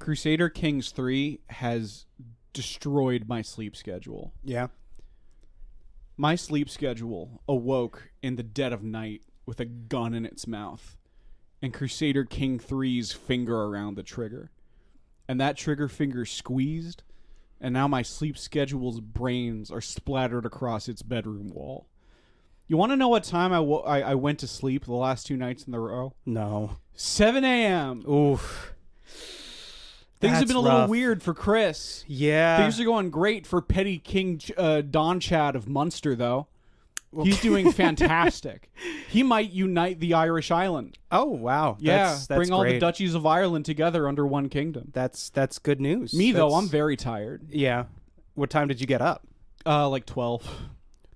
Crusader Kings 3 has destroyed my sleep schedule. Yeah. My sleep schedule awoke in the dead of night with a gun in its mouth and Crusader King 3's finger around the trigger. And that trigger finger squeezed, and now my sleep schedule's brains are splattered across its bedroom wall. You want to know what time I went to sleep the last 2 nights in a row? No. 7 a.m. Oof. Things have been a little rough. weird for Chris. Yeah. Things are going great for Petty King Don Chad of Munster, though. He's doing fantastic. He might unite the Irish island. Oh, wow. Yeah, That's bring all the great. duchies of Ireland together under one kingdom. That's good news. Me, though, That's- I'm very tired. Yeah. What time did you get up? Like 12.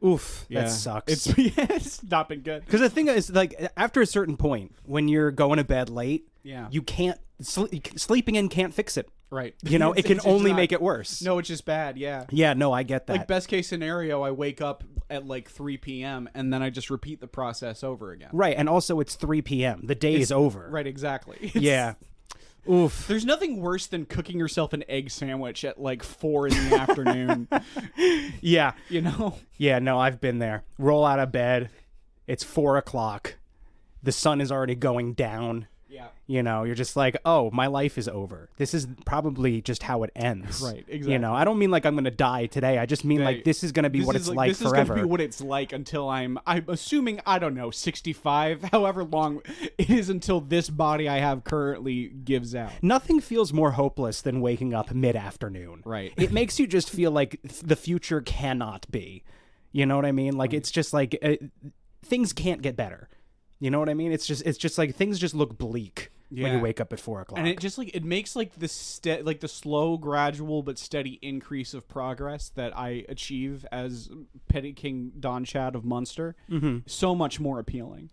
Oof. Yeah. That sucks. It's not been good. Because the thing is, like, after a certain point, when you're going to bed late, Yeah. you can't sleeping in can't fix it. Right. You know, it can It's only not- make it worse. No, it's just bad, yeah. Yeah, no, I get that. Like, best case scenario, I wake up at like 3 p.m. and then I just repeat the process over again. Right, and also it's 3 p.m. The day is over. Right, exactly. Yeah. Oof. There's nothing worse than cooking yourself an egg sandwich at like 4 in the afternoon. Yeah. You know? Yeah, no, I've been there. Roll out of bed. It's 4 o'clock. The sun is already going down. Yeah. You know, you're just like, oh, my life is over. This is probably just how it ends. Right, exactly. You know, I don't mean like I'm going to die today. I just mean like this is going to be what it's like this forever. This is going to be what it's like until I'm assuming, I don't know, 65, however long it is until this body I have currently gives out. Nothing feels more hopeless than waking up mid-afternoon. Right. It makes you just feel like the future cannot be. You know what I mean? Like, it's just like things can't get better. You know what I mean? It's just like things just look bleak when you wake up at 4 o'clock. And it just like it makes like the slow, gradual but steady increase of progress that I achieve as Petty King Don Chad of Munster so much more appealing.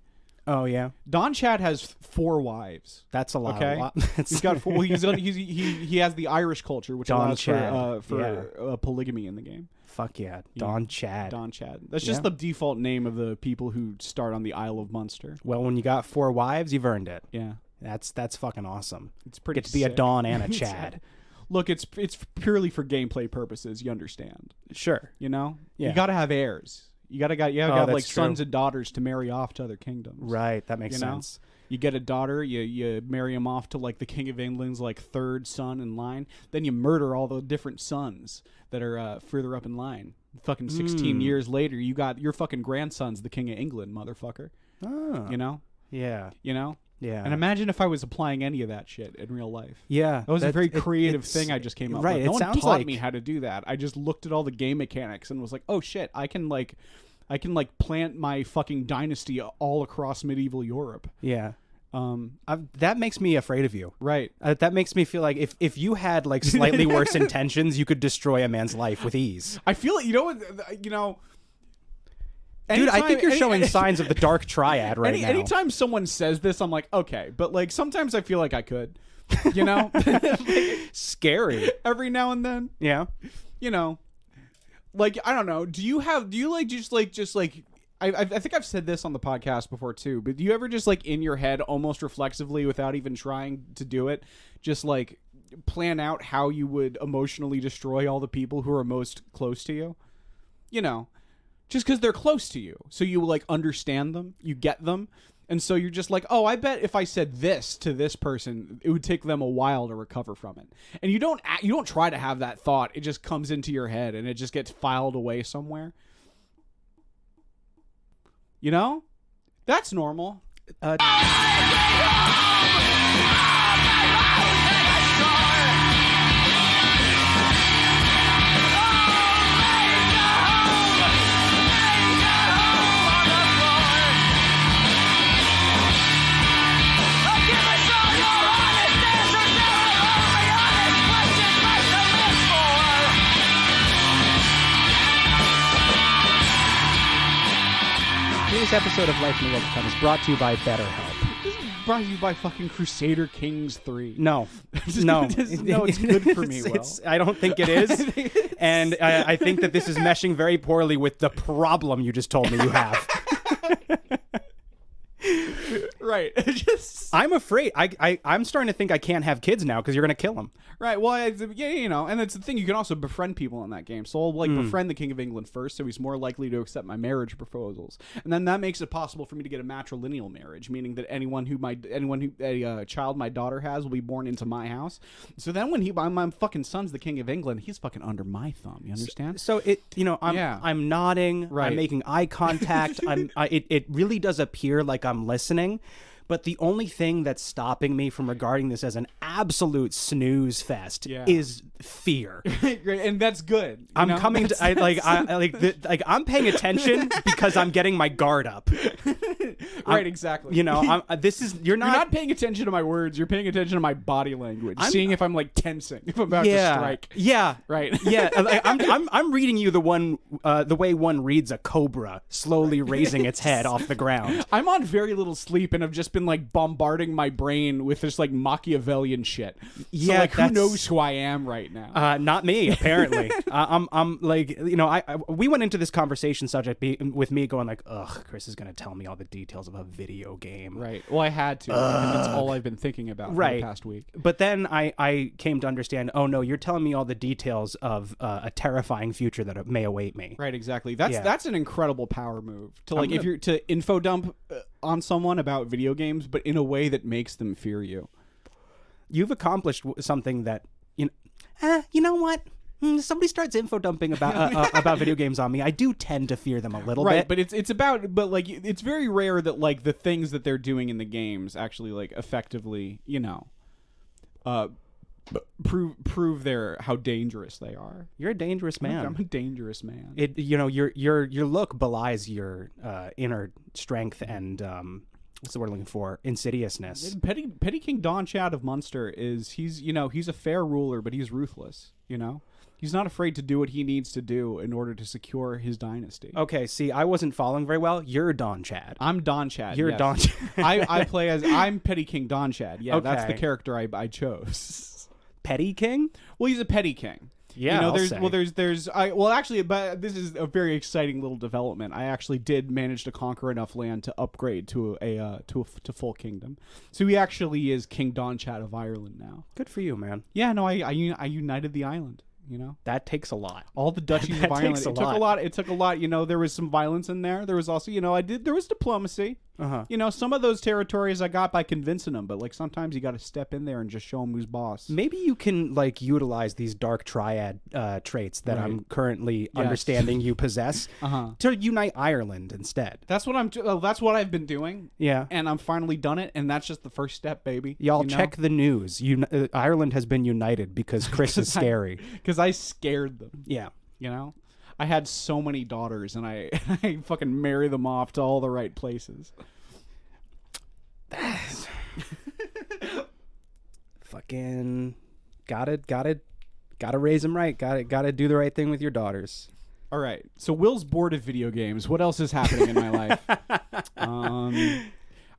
Oh yeah, Don Chad has 4 wives. that's a lot. Okay, A lot. he's got 4. He has the Irish culture, which Don allows Chad. for polygamy in the game. Fuck yeah, Don Chad. Don Chad. That's just the default name of the people who start on the Isle of Munster. Well, when you got 4 wives, you've earned it. Yeah, That's fucking awesome. it's pretty. Get to be a sick. Don and a Chad. Look, it's purely for gameplay purposes. You understand? Sure. You know, Yeah. you got to have heirs. You got that's like true. sons and daughters to marry off to other kingdoms. Right. That makes You know? sense. You get a daughter, you marry him off to like the King of England's like 3rd son in line. Then you murder all the different sons that are further up in line. Fucking 16 years later, you got your fucking grandson's the King of England, motherfucker. Oh. You know? Yeah. You know? Yeah. And imagine if I was applying any of that shit in real life. Yeah. That was a very it's- creative thing I just came up right, with. it No one sounds taught like- me how to do that. I just looked at all the game mechanics and was like, oh shit, I can plant my fucking dynasty all across medieval Europe. Yeah. That makes me afraid of you. Right. That makes me feel like if you had like slightly worse intentions, you could destroy a man's life with ease. I feel it. You know what? You know. Dude, I think you're anytime- showing signs of the dark triad right now. Anytime someone says this, I'm like, okay, but like sometimes I feel like I could, you know, Scary. every now and then, Yeah. you know, like I don't know. Do you just like I think I've said this on the podcast before too, but do you ever just like in your head, almost reflexively, without even trying to do it, just like plan out how you would emotionally destroy all the people who are most close to you? You know, just because they're close to you, so you like understand them, you get them, and so you're just like, oh, I bet if I said this to this person, it would take them a while to recover from it. And you don't try to have that thought; it just comes into your head and it just gets filed away somewhere. You know? That's normal. Today's episode of Life in the World Tocome is brought to you by BetterHelp. This is brought to you by fucking Crusader Kings 3. No. No, it's good for me, I don't think it is. And I think that this is meshing very poorly with the problem you just told me you have. Right. Just I'm afraid. I'm starting to think I can't have kids now because you're gonna kill them. right. Well, yeah, you know, and that's the thing. You can also befriend people in that game. So I'll like befriend the King of England first, so he's more likely to accept my marriage proposals, and then that makes it possible for me to get a matrilineal marriage, meaning that anyone who a child my daughter has will be born into my house. So then when my fucking son's the King of England, he's fucking under my thumb. You understand? So I'm nodding. Right. I'm making eye contact. It really does appear like I'm listening. But the only thing that's stopping me from regarding this as an absolute snooze fest is fear. And that's good. I'm coming to I'm paying attention because I'm getting my guard up. Right, exactly. You know, you're not paying attention to my words. You're paying attention to my body language, seeing if I'm like tensing, if I'm about to strike. Yeah, right. Yeah, I'm reading you the way one reads a cobra slowly raising its head off the ground. I'm on very little sleep and I've just been like bombarding my brain with this like Machiavellian shit. So, like, who knows who I am right now? Not me, apparently. I'm like, you know, we went into this conversation subject with me going like, ugh, Chris is gonna tell me all the details of a video game. Right. Well, I had to. And that's all I've been thinking about for the past week. But then I came to understand, oh no, you're telling me all the details of a terrifying future that may await me. Right, exactly. That's an incredible power move to if you're to info dump on someone about video games, but in a way that makes them fear you. You've accomplished something that you know what? Somebody starts info dumping about video games on me, I do tend to fear them a little bit. Right, but it's very rare that like the things that they're doing in the games actually like effectively, you know, prove how dangerous they are. You're a dangerous man. I'm a dangerous man. Your look belies your inner strength and what's the word I'm looking for? Insidiousness. Petty King Don Chad of Munster he's a fair ruler, but he's ruthless. You know, he's not afraid to do what he needs to do in order to secure his dynasty. Okay, see, I wasn't following very well. You're Don Chad. I'm Don Chad. You're yes. Don Chad. I play as I'm Petty King Don Chad. Yeah, okay. That's the character I chose. Petty King? Well, he's a petty king. Yeah, but this is a very exciting little development. I actually did manage to conquer enough land to upgrade to to full kingdom. So he actually is King Don Chad of Ireland now. Good for you, man. Yeah, no, I united the island. You know, that takes a lot. All the duchies of Ireland. It took a lot. It took a lot. You know, there was some violence in there. There was also, you know, there was diplomacy. You know, some of those territories I got by convincing them, but like sometimes you got to step in there and just show them who's boss. Maybe you can like utilize these dark triad traits that I'm currently understanding you possess to unite Ireland instead. That's what that's what I've been doing. Yeah, and I'm finally done it, and that's just the first step, baby. Y'all check the news. Ireland has been united because Chris is scary. Because I scared them. Yeah, you know. I had so many daughters, and I fucking marry them off to all the right places. Fucking gotta raise them right. Gotta do the right thing with your daughters. All right. So Will's bored of video games. What else is happening in my life?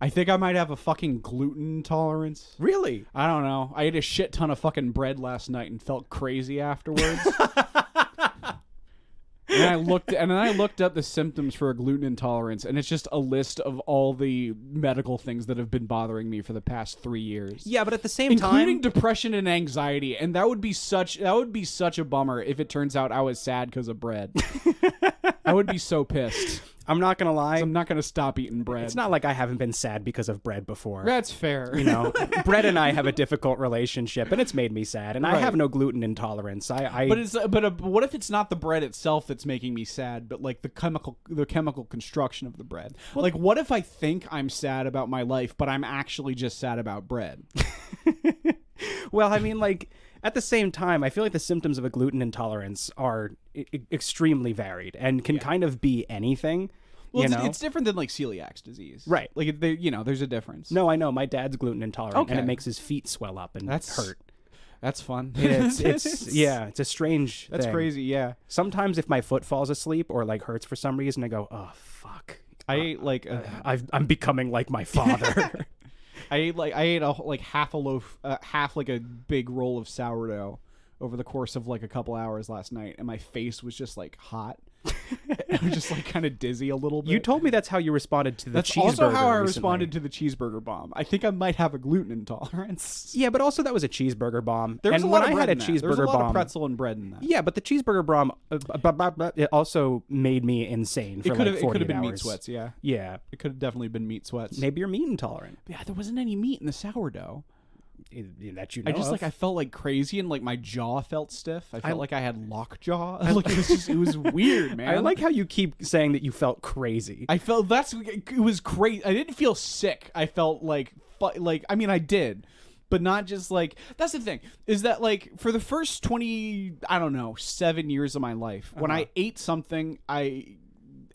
I think I might have a fucking gluten intolerance. Really? I don't know. I ate a shit ton of fucking bread last night and felt crazy afterwards. And I looked up the symptoms for a gluten intolerance, and it's just a list of all the medical things that have been bothering me for the past 3 years. Yeah, but at the same time, including depression and anxiety, and that would be such a bummer if it turns out I was sad because of bread. I would be so pissed. I'm not gonna lie. I'm not gonna stop eating bread. It's not like I haven't been sad because of bread before. That's fair. You know, bread and I have a difficult relationship, and it's made me sad. And I have no gluten intolerance. But what if it's not the bread itself that's making me sad, but like the chemical construction of the bread? Well, like, what if I think I'm sad about my life, but I'm actually just sad about bread? Well, I mean, like, at the same time, I feel like the symptoms of a gluten intolerance are extremely varied and can kind of be anything. Well, it's different than like celiac disease, right? Like, there's a difference. No, I know. My dad's gluten intolerant, and it makes his feet swell up and hurt. That's fun. It's a strange thing. That's crazy. Yeah. Sometimes if my foot falls asleep or like hurts for some reason, I go, oh fuck. I ate like I'm becoming like my father. I ate half a loaf, half like a big roll of sourdough over the course of like a couple hours last night, and my face was just like hot. I was just like kind of dizzy a little bit. You told me that's how you responded to the That's cheeseburger also how I recently. responded to the cheeseburger bomb. I think I might have a gluten intolerance. Yeah, but also that was a cheeseburger bomb. There was and a lot when of I had bread a in that. There was cheeseburger a lot bomb, of pretzel and bread in that. yeah, but the cheeseburger bomb it also made me insane for like 48 It could have been hours. meat sweats, yeah. Yeah, It could have definitely been meat sweats. maybe you're meat intolerant. Yeah, there wasn't any meat in the sourdough. That you know I just of. like I felt like crazy and like my jaw felt stiff. I felt like I had lockjaw. Like it was weird, man. I like how you keep saying that you felt crazy. I felt it was crazy. I didn't feel sick. I felt like I mean I did, but not just like that's the thing is that like for the first 7 years of my life when I ate something and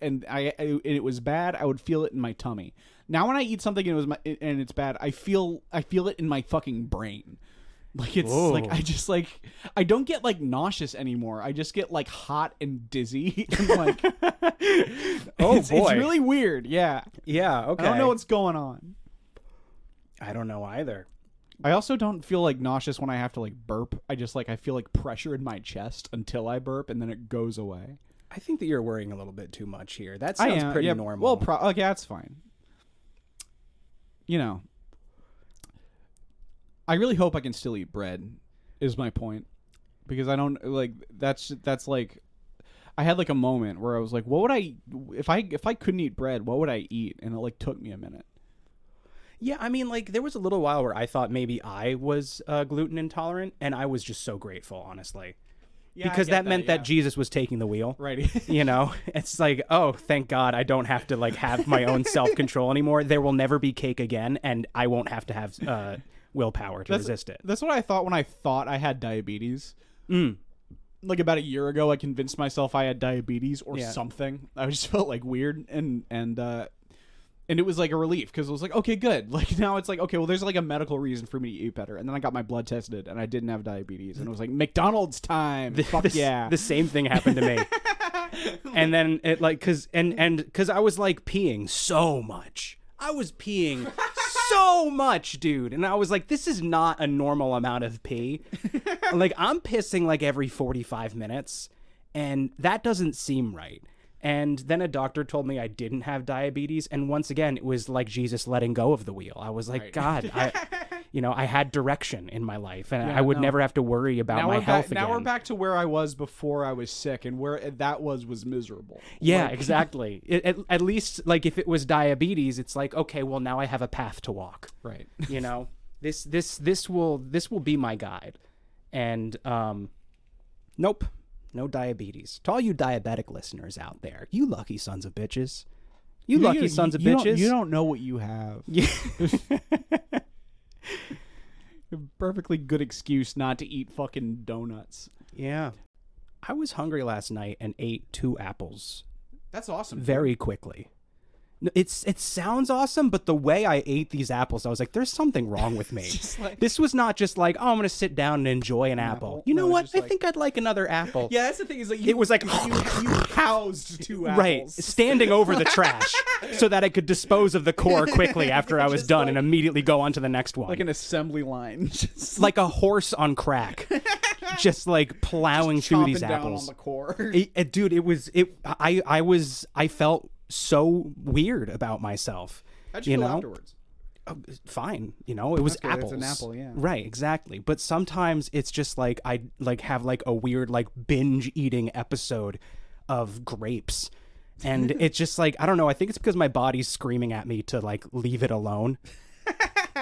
it was bad, I would feel it in my tummy. Now when I eat something and it's bad, I feel it in my fucking brain. Like it's like I don't get like nauseous anymore. I just get like hot and dizzy and like it's really weird. Yeah. Yeah, okay. I don't know what's going on. I don't know either. I also don't feel like nauseous when I have to like burp. I feel like pressure in my chest until I burp and then it goes away. I think that you're worrying a little bit too much here. That sounds pretty normal. Well, okay, that's fine. You know, I really hope I can still eat bread is my point, because I don't like that's like I had like a moment where I was like, what would I if I couldn't eat bread, what would I eat? And it like took me a minute. Yeah, I mean, like there was a little while where I thought maybe I was gluten intolerant, and I was just so grateful, honestly. Yeah, because that meant that Jesus was taking the wheel. Right. You know, it's like, oh, thank God I don't have to like have my own self-control anymore. There will never be cake again, and I won't have to have willpower to resist it. That's what I thought when I thought I had diabetes. Like about a year ago, I convinced myself I had diabetes or something. I just felt like weird and it was like a relief because it was like, okay, good. Like now it's like, okay, well, there's like a medical reason for me to eat better. And then I got my blood tested and I didn't have diabetes. And it was like, McDonald's time. Fuck yeah. The same thing happened to me. And then it like, cause I was like peeing so much. I was peeing so much, dude. And I was like, this is not a normal amount of pee. Like I'm pissing like every 45 minutes and that doesn't seem right. And then a doctor told me I didn't have diabetes. And once again, it was like Jesus letting go of the wheel. I was like, God, I had direction in my life and I would never have to worry about my health again. Now we're back to where I was before I was sick, and where that was miserable. Yeah, exactly. At least like if it was diabetes, it's like, okay, well now I have a path to walk. Right. You know, this will be my guide. And nope. No diabetes. To all you diabetic listeners out there, you lucky sons of bitches. You lucky sons of bitches. You don't know what you have. A perfectly good excuse not to eat fucking donuts. Yeah. I was hungry last night and ate 2 apples. That's awesome. Very quickly. It sounds awesome, but the way I ate these apples, I was like, there's something wrong with me. This was not just like, oh, I'm going to sit down and enjoy an apple. You know what? I think I'd like another apple. Yeah, that's the thing. Is like it was like you housed 2 apples. Right, standing over the trash so that I could dispose of the core quickly after I was done and immediately go on to the next one. Like an assembly line. Just like a horse on crack. Just like plowing just through these down apples. On the core. Dude, I felt so weird about myself. How'd you feel afterwards? Fine, it was apples. It's an apple, yeah. Right, exactly. But sometimes it's just like I like have like a weird like binge eating episode of grapes. And it's just like, I don't know, I think it's because my body's screaming at me to like leave it alone.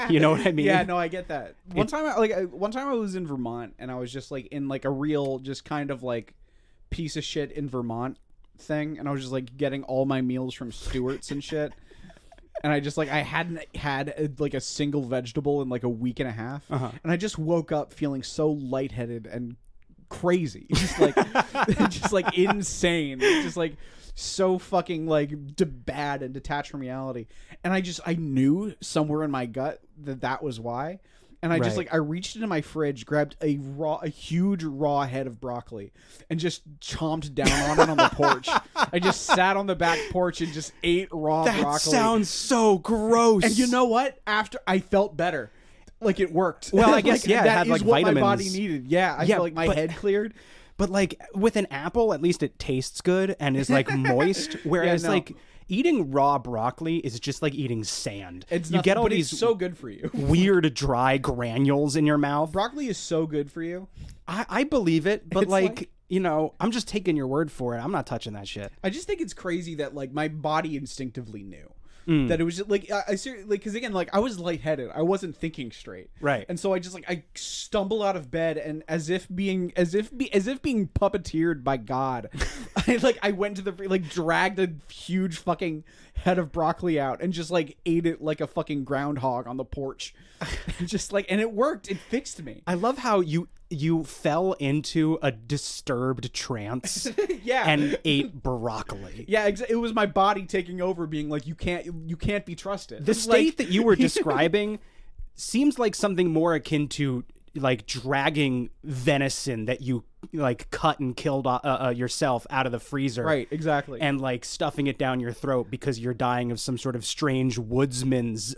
You know what I mean? Yeah, no, I get that. One time I was in Vermont and I was just like in like a real just kind of like piece of shit in Vermont thing, and I was just like getting all my meals from Stewart's and shit, and I just like I hadn't had like a single vegetable in like a week and a half, and I just woke up feeling so lightheaded and crazy, just like insane, just like so fucking like bad and detached from reality, and I knew somewhere in my gut that was why. And I just like I reached into my fridge, grabbed a huge raw head of broccoli, and just chomped down on it on the porch. I just sat on the back porch and just ate raw broccoli. That sounds so gross. And you know what? After I felt better, like it worked. Well, I guess that it had is like what vitamins. my body needed. Yeah, I felt like my head cleared. But like with an apple, at least it tastes good and is like moist. Whereas like eating raw broccoli is just like eating sand. It's you get all these so good for you. weird dry granules in your mouth. Broccoli is so good for you. I believe it, but It's like, you know, I'm just taking your word for it. I'm not touching that shit. I just think it's crazy that like my body instinctively knew that it was just, like I seriously, like, because again, like I was lightheaded, I wasn't thinking straight, Right. and so I just like I stumble out of bed, and as if being puppeteered by God, I went to the like dragged a huge fucking head of broccoli out and just like ate it like a fucking groundhog on the porch, and just like, and it worked. It fixed me. I love how you fell into a disturbed trance Yeah. and ate broccoli. Yeah, it was my body taking over, being like, you can't be trusted. The state that you were describing seems like something more akin to like dragging venison that you like cut and killed yourself out of the freezer, Right, exactly. and like stuffing it down your throat because you're dying of some sort of strange woodsman's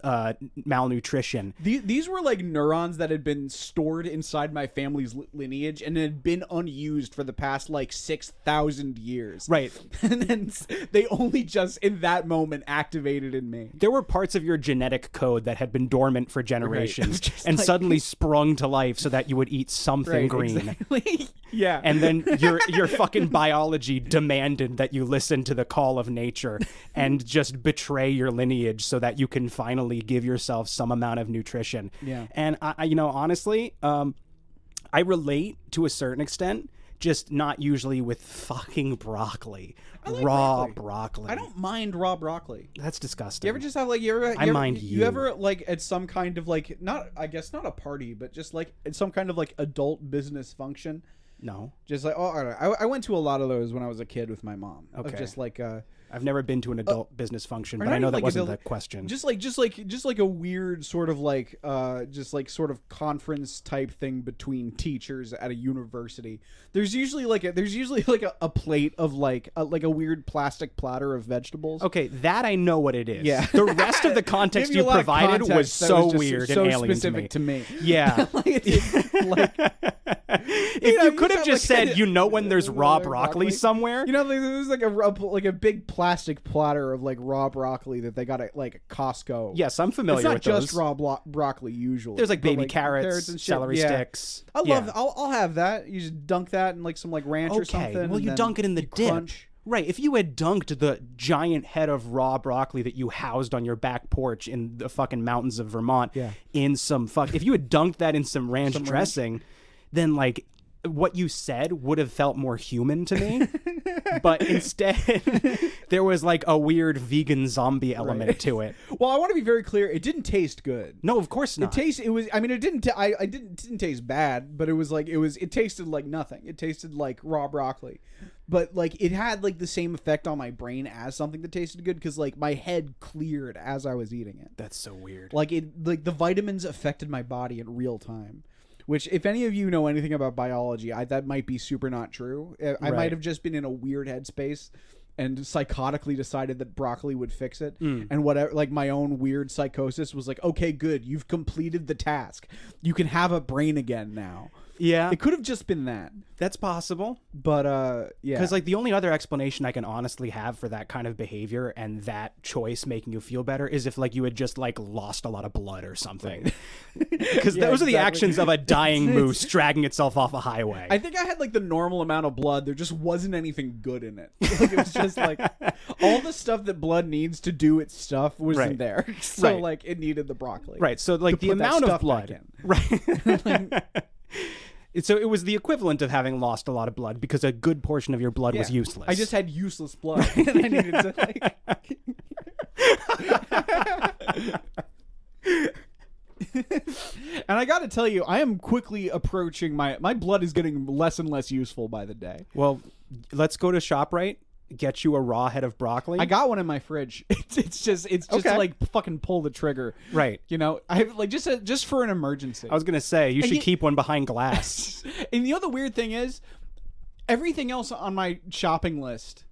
malnutrition. These were like neurons that had been stored inside my family's lineage and had been unused for the past like 6,000 years. Right. And then they only just in that moment activated in me. There were parts of your genetic code that had been dormant for generations Just and like- suddenly sprung to life so that you would eat something green. Exactly. Yeah. And then your fucking biology demanded that you listen to the call of nature and just betray your lineage so that you can finally give yourself some amount of nutrition. Yeah. And I you know, honestly, I relate to a certain extent, just not usually with fucking broccoli. like raw broccoli. broccoli. I don't mind raw broccoli. That's disgusting. You ever just have like you ever like at some kind of like not a party, but just like at some kind of like adult business function? No. Just like I went to a lot of those when I was a kid with my mom. Okay. Of just like I've never been to an adult business function, or but not I know even that like wasn't adult- the question. just like a weird sort of like just like sort of conference type thing between teachers at a university. There's usually like a plate of like a weird plastic platter of vegetables. Okay, that I know what it is. Yeah. The rest of the context Give you you a lot of provided context was that so just weird so and alien specific to me. Yeah. If know, you you could have got, just like, said, you know, when there's raw broccoli somewhere. You know, there's like a big plastic platter of like raw broccoli that they got at like Costco. Yes, I'm familiar It's not with just those. raw broccoli usually. There's like but, baby carrots, and shit. celery Yeah. sticks. I Yeah. love. I'll have that. You just dunk that in like some like ranch or something. Well, and you then dunk it in the you dip. crunch. Right. If you had dunked the giant head of raw broccoli that you housed on your back porch in the fucking mountains of Vermont in some if you had dunked that in some ranch dressing, then like what you said would have felt more human to me. But instead there was like a weird vegan zombie element to it. Well, I want to be very clear. It didn't taste good. No, of course not. It didn't taste bad, but it tasted like nothing. It tasted like raw broccoli. But like it had like the same effect on my brain as something that tasted good, because like my head cleared as I was eating it. That's so weird. Like the vitamins affected my body in real time. Which, if any of you know anything about biology, that might be super not true. I might have just been in a weird headspace and psychotically decided that broccoli would fix it. And whatever, like my own weird psychosis was like, okay, good, you've completed the task. You can have a brain again now. Yeah. It could have just been that. That's possible. But yeah. Because like the only other explanation I can honestly have for that kind of behavior and that choice making you feel better is if like you had just like lost a lot of blood or something. Because those are the actions of a dying moose dragging itself off a highway. I think I had like the normal amount of blood. There just wasn't anything good in it. Like, it was just like all the stuff that blood needs to do its stuff wasn't there. So like it needed the broccoli. Right. So like the amount of blood. Right. So it was the equivalent of having lost a lot of blood because a good portion of your blood was useless. I just had useless blood. And I needed to And I got to tell you, I am quickly approaching my blood is getting less and less useful by the day. Well, let's go to ShopRite. Get you a raw head of broccoli. I got one in my fridge. It's just to like fucking pull the trigger. Right. You know, I have like just for an emergency. I was gonna say you should keep one behind glass. And the other weird thing is, everything else on my shopping list,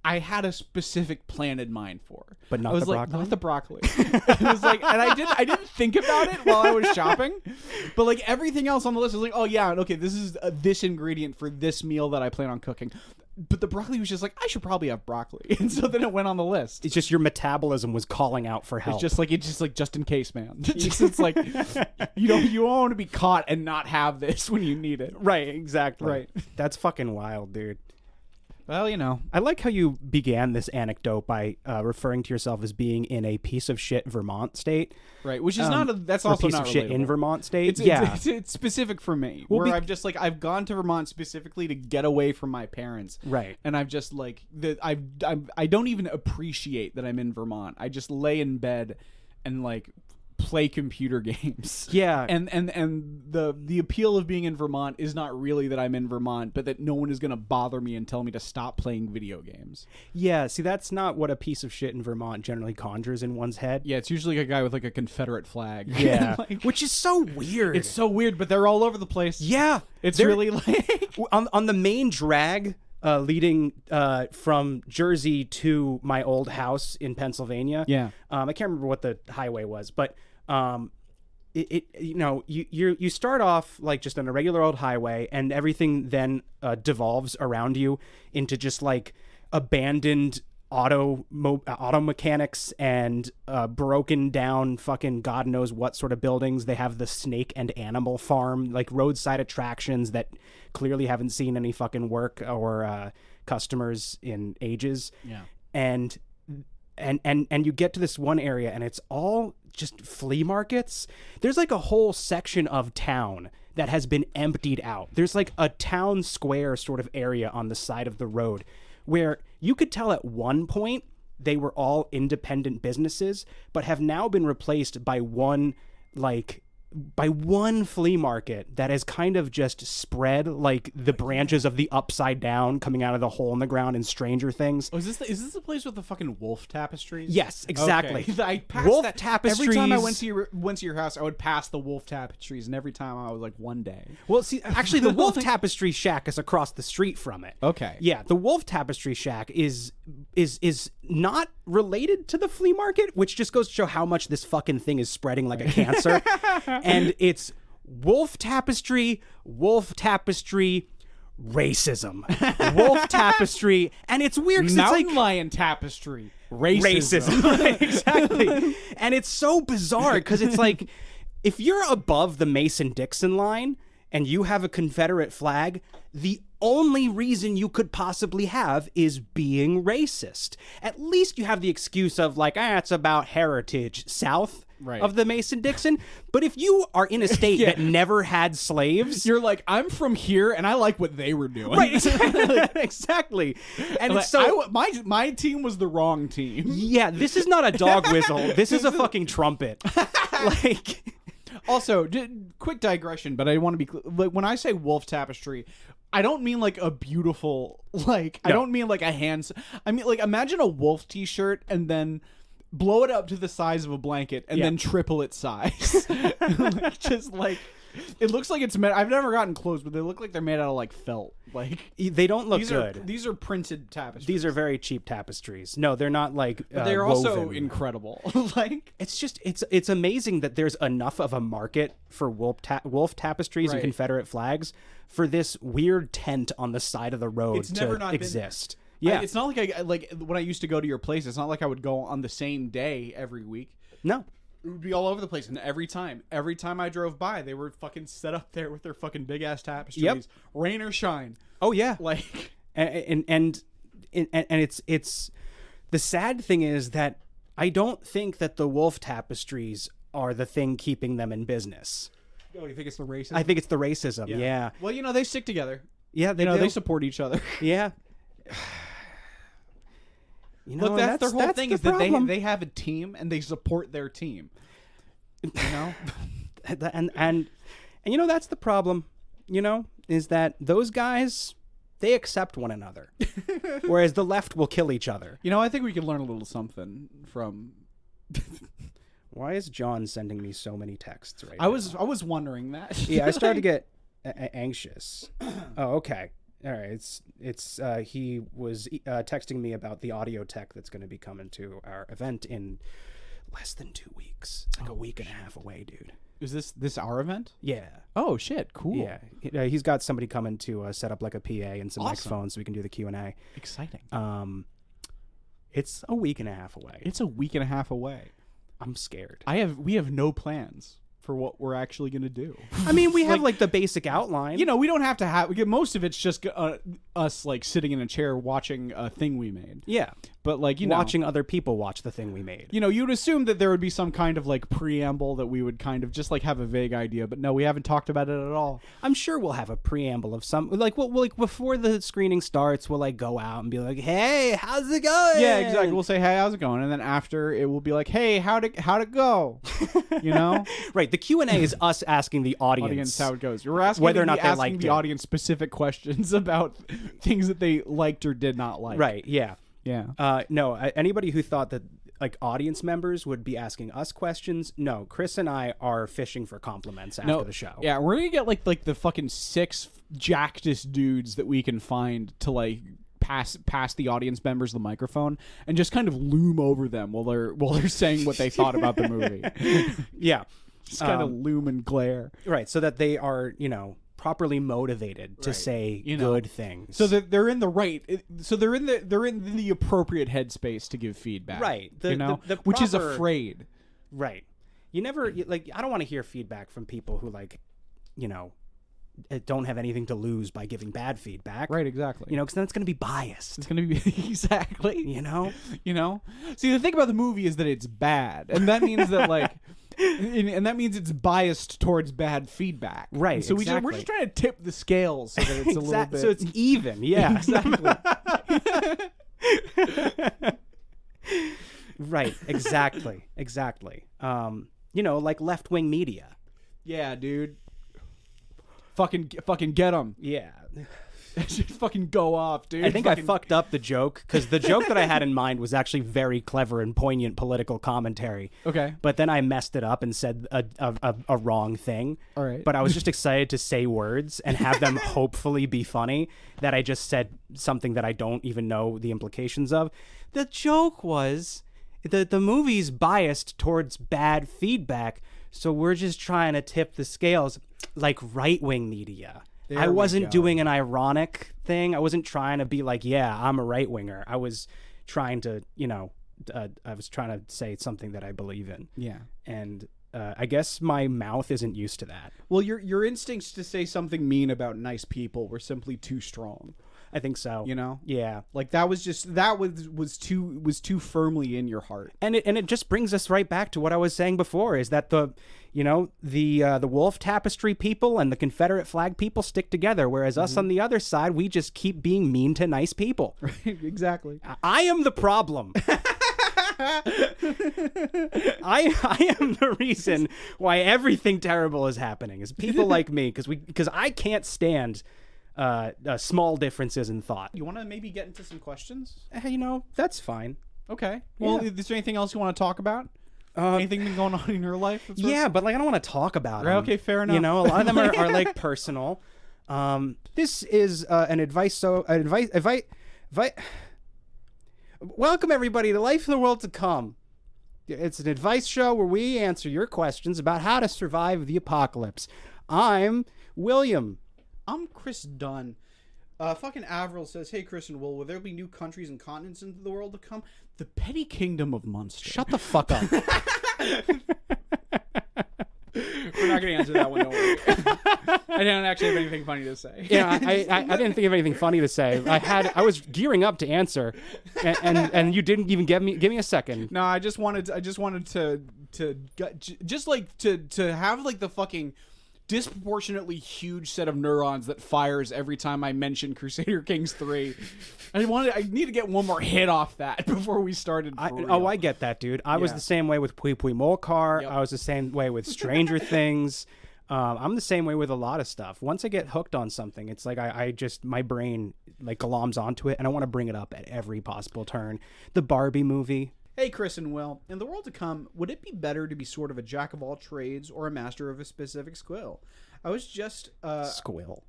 I had a specific plan in mind for, But not I was the like, broccoli? not the broccoli. I was like, and I didn't think about it while I was shopping. But like everything else on the list is like, oh yeah, okay, this is this ingredient for this meal that I plan on cooking. But the broccoli was just like, I should probably have broccoli, and so then it went on the list. It's just your metabolism was calling out for help. It's just like just in case, man. It's like you don't want to be caught and not have this when you need it. Right, exactly. Right. That's fucking wild, dude. Well, you know. I like how you began this anecdote by referring to yourself as being in a piece of shit Vermont state. Right, which is that's or also piece not of shit relatable. in Vermont state. It's specific for me. Well, where I've gone to Vermont specifically to get away from my parents. Right. And I've just like I don't even appreciate that I'm in Vermont. I just lay in bed and like play computer games. Yeah. And the appeal of being in Vermont is not really that I'm in Vermont, but that no one is going to bother me and tell me to stop playing video games. Yeah, see, that's not what a piece of shit in Vermont generally conjures in one's head. Yeah, it's usually a guy with like a Confederate flag. Yeah. Like, which is so weird. it's so weird, but they're all over the place. Yeah. It's They're- really like on the main drag leading from Jersey to my old house in Pennsylvania. Yeah. I can't remember what the highway was, but you start off like just on a regular old highway, and everything then devolves around you into just like abandoned auto mechanics and broken down fucking God knows what sort of buildings. They have the snake and animal farm, like roadside attractions that clearly haven't seen any fucking work or customers in ages. Yeah. And you get to this one area and it's all just flea markets. There's like a whole section of town that has been emptied out. There's like a town square sort of area on the side of the road where you could tell at one point they were all independent businesses, but have now been replaced by one flea market that has kind of just spread like the branches of the Upside Down coming out of the hole in the ground in Stranger Things. Oh, is this the place with the fucking wolf tapestries? Yes, exactly. Okay. I passed Wolf that. tapestries. Every time I went to your house, I would pass the wolf tapestries, and every time I was like, one day. Well, see, actually, the Wolf Tapestry Shack is across the street from it. Okay. Yeah, the Wolf Tapestry Shack is not related to the flea market, which just goes to show how much this fucking thing is spreading like a cancer. And it's Wolf Tapestry, racism, Wolf Tapestry, and it's weird because it's Mountain like lion tapestry, racism. Exactly. And it's so bizarre because it's like if you're above the Mason-Dixon line and you have a Confederate flag, the only reason you could possibly have is being racist. At least you have the excuse of like, it's about heritage south of the Mason-Dixon. But if you are in a state that never had slaves, You're like, I'm from here, and I like what they were doing. right? Exactly. And Like, it's so my team was the wrong team. yeah, this is not a dog whistle. This is a fucking trumpet. Like. Also, quick digression, but I want to be like when I say wolf tapestry, I don't mean like a beautiful I don't mean like a hands. I mean like imagine a wolf t-shirt and then blow it up to the size of a blanket and then triple its size. Just like it looks like it's made. I've never gotten clothes, but they look like they're made out of like felt. Like they don't look good. These are printed tapestries. These are very cheap tapestries. No, they're not like But they're also woven. incredible. Like It's just it's amazing that there's enough of a market for wolf tapestries and Right. Confederate flags for this weird tent on the side of the road It's never to not been exist. there. Yeah, It's not like I like when I used to go to your place. It's not like I would go on the same day every week. no. It would be all over the place, and every time I drove by, they were fucking set up there with their fucking big ass tapestries, Yep. rain or shine. Oh yeah, Like, and it's the sad thing is that I don't think that the wolf tapestries are the thing keeping them in business. oh, you think it's the racism? I think it's the racism. Yeah. Well, they stick together. Yeah, they You know, do. they support each other. Yeah. You know, Look, that's their whole thing the is that problem. they have a team and they support their team. You know, and you know that's the problem. You know, is that those guys they accept one another, whereas the left will kill each other. I think we can learn a little something from. Why is John sending me so many texts right I was wondering that. Yeah, I started to get anxious. Oh, okay. All right. It's he was texting me about the audio tech that's going to be coming to our event in less than 2 weeks. It's like a week and a half away, dude. Is this our event? Yeah. Oh shit! Cool. Yeah. He's got somebody coming to set up like a PA and some microphones so we can do the Q&A. Exciting. It's a week and a half away. It's a week and a half away. I'm scared. We have no plans for what we're actually going to do. I mean, we have like the basic outline. You know, we don't have to have. Most of it's just us like sitting in a chair watching a thing we made. Yeah, but like watching other people watch the thing we made. You know, you'd assume that there would be some kind of like preamble that we would kind of just like have a vague idea, but no, we haven't talked about it at all. I'm sure we'll have a preamble of some like like before the screening starts, we'll like go out and be like, "Hey, how's it going?" Yeah, exactly. We'll say, "Hey, how's it going?" And then after it will be like, "Hey, how'd it go?" You know, right? The Q&A is us asking the audience how it goes. You're asking whether or not they asking liked the audience specific questions about things that they liked or did not like. Right? Yeah. Yeah. No, anybody who thought that like audience members would be asking us questions, no. Chris and I are fishing for compliments after the show. Yeah, we're gonna get like the fucking 6 jackedest dudes that we can find to like pass the audience members the microphone and just kind of loom over them while they're saying what they thought about the movie. Yeah. Just kind of loom and glare. Right, so that they are, properly motivated to say good things. So that they're in the right. So they're in the appropriate headspace to give feedback. Right. Which is afraid. Right. I don't want to hear feedback from people who don't have anything to lose by giving bad feedback. Right. Exactly. Because then it's going to be biased. It's going to be exactly. You know. See, the thing about the movie is that it's bad, and that means that like. And that means it's biased towards bad feedback. Right. And so we're just trying to tip the scales so that it's a little bit. So it's even. Yeah. Exactly. Right. Exactly. Like left-wing media. Yeah, dude. Fucking get them. Yeah. Just fucking go off, dude. I think I fucked up the joke because the joke that I had in mind was actually very clever and poignant political commentary. Okay. But then I messed it up and said a wrong thing. All right. But I was just excited to say words and have them hopefully be funny that I just said something that I don't even know the implications of. The joke was the movie's biased towards bad feedback, so we're just trying to tip the scales like right-wing media. I wasn't doing an ironic thing. I wasn't trying to be like, yeah, I'm a right-winger. I was trying to, I was trying to say something that I believe in. Yeah. And I guess my mouth isn't used to that. Well, your instincts to say something mean about nice people were simply too strong. I think so. Yeah. Like that was too firmly in your heart. And it just brings us right back to what I was saying before, is that the wolf tapestry people and the Confederate flag people stick together, whereas us on the other side, we just keep being mean to nice people. Right, exactly. I am the problem. I am the reason why everything terrible is happening, is people like me, because I can't stand small differences in thought. You want to maybe get into some questions? That's fine. Okay. Well, is there anything else you want to talk about? Anything been going on in your life? Yeah, but I don't want to talk about them. Okay, fair enough. A lot of them are like personal. This is an advice. So advice. Welcome everybody to Life in the World to Come. It's an advice show where we answer your questions about how to survive the apocalypse. I'm William. I'm Chris Dunn. Fucking Avril says, "Hey, Chris and Will, will there be new countries and continents into the world to come? The petty kingdom of Munster." Shut the fuck up. We're not going to answer that one, don't worry. I don't actually have anything funny to say. Yeah, I didn't think of anything funny to say. I was gearing up to answer, and you didn't even give me a second. No, I just wanted to have like the fucking disproportionately huge set of neurons that fires every time I mention Crusader Kings 3. I need to get one more hit off that before we started. I get that, dude. I was the same way with Pui Pui Molcar. Yep. I was the same way with Stranger Things. I'm the same way with a lot of stuff. Once I get hooked on something, it's like I just, my brain like gloms onto it, and I want to bring it up at every possible turn. The Barbie movie. Hey, Chris and Will. In the world to come, would it be better to be sort of a jack of all trades or a master of a specific skill? I was just Squill.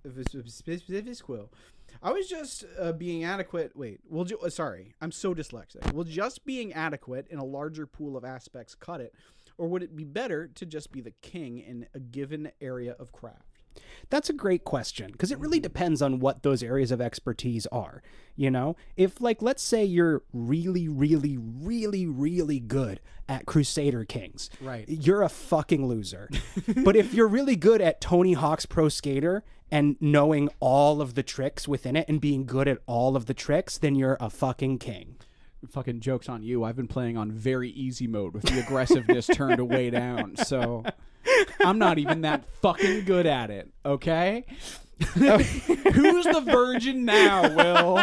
Specific skill. I was just being adequate. Wait, sorry, I'm so dyslexic. Will just being adequate in a larger pool of aspects cut it, or would it be better to just be the king in a given area of craft? That's a great question, because it really depends on what those areas of expertise are. You know, if like, let's say you're really, really, really, really good at Crusader Kings, right? You're a fucking loser. But if you're really good at Tony Hawk's Pro Skater and knowing all of the tricks within it and being good at all of the tricks, then you're a fucking king. Fucking joke's on you. I've been playing on very easy mode with the aggressiveness turned way down, so I'm not even that fucking good at it, okay? Who's the virgin now, Will?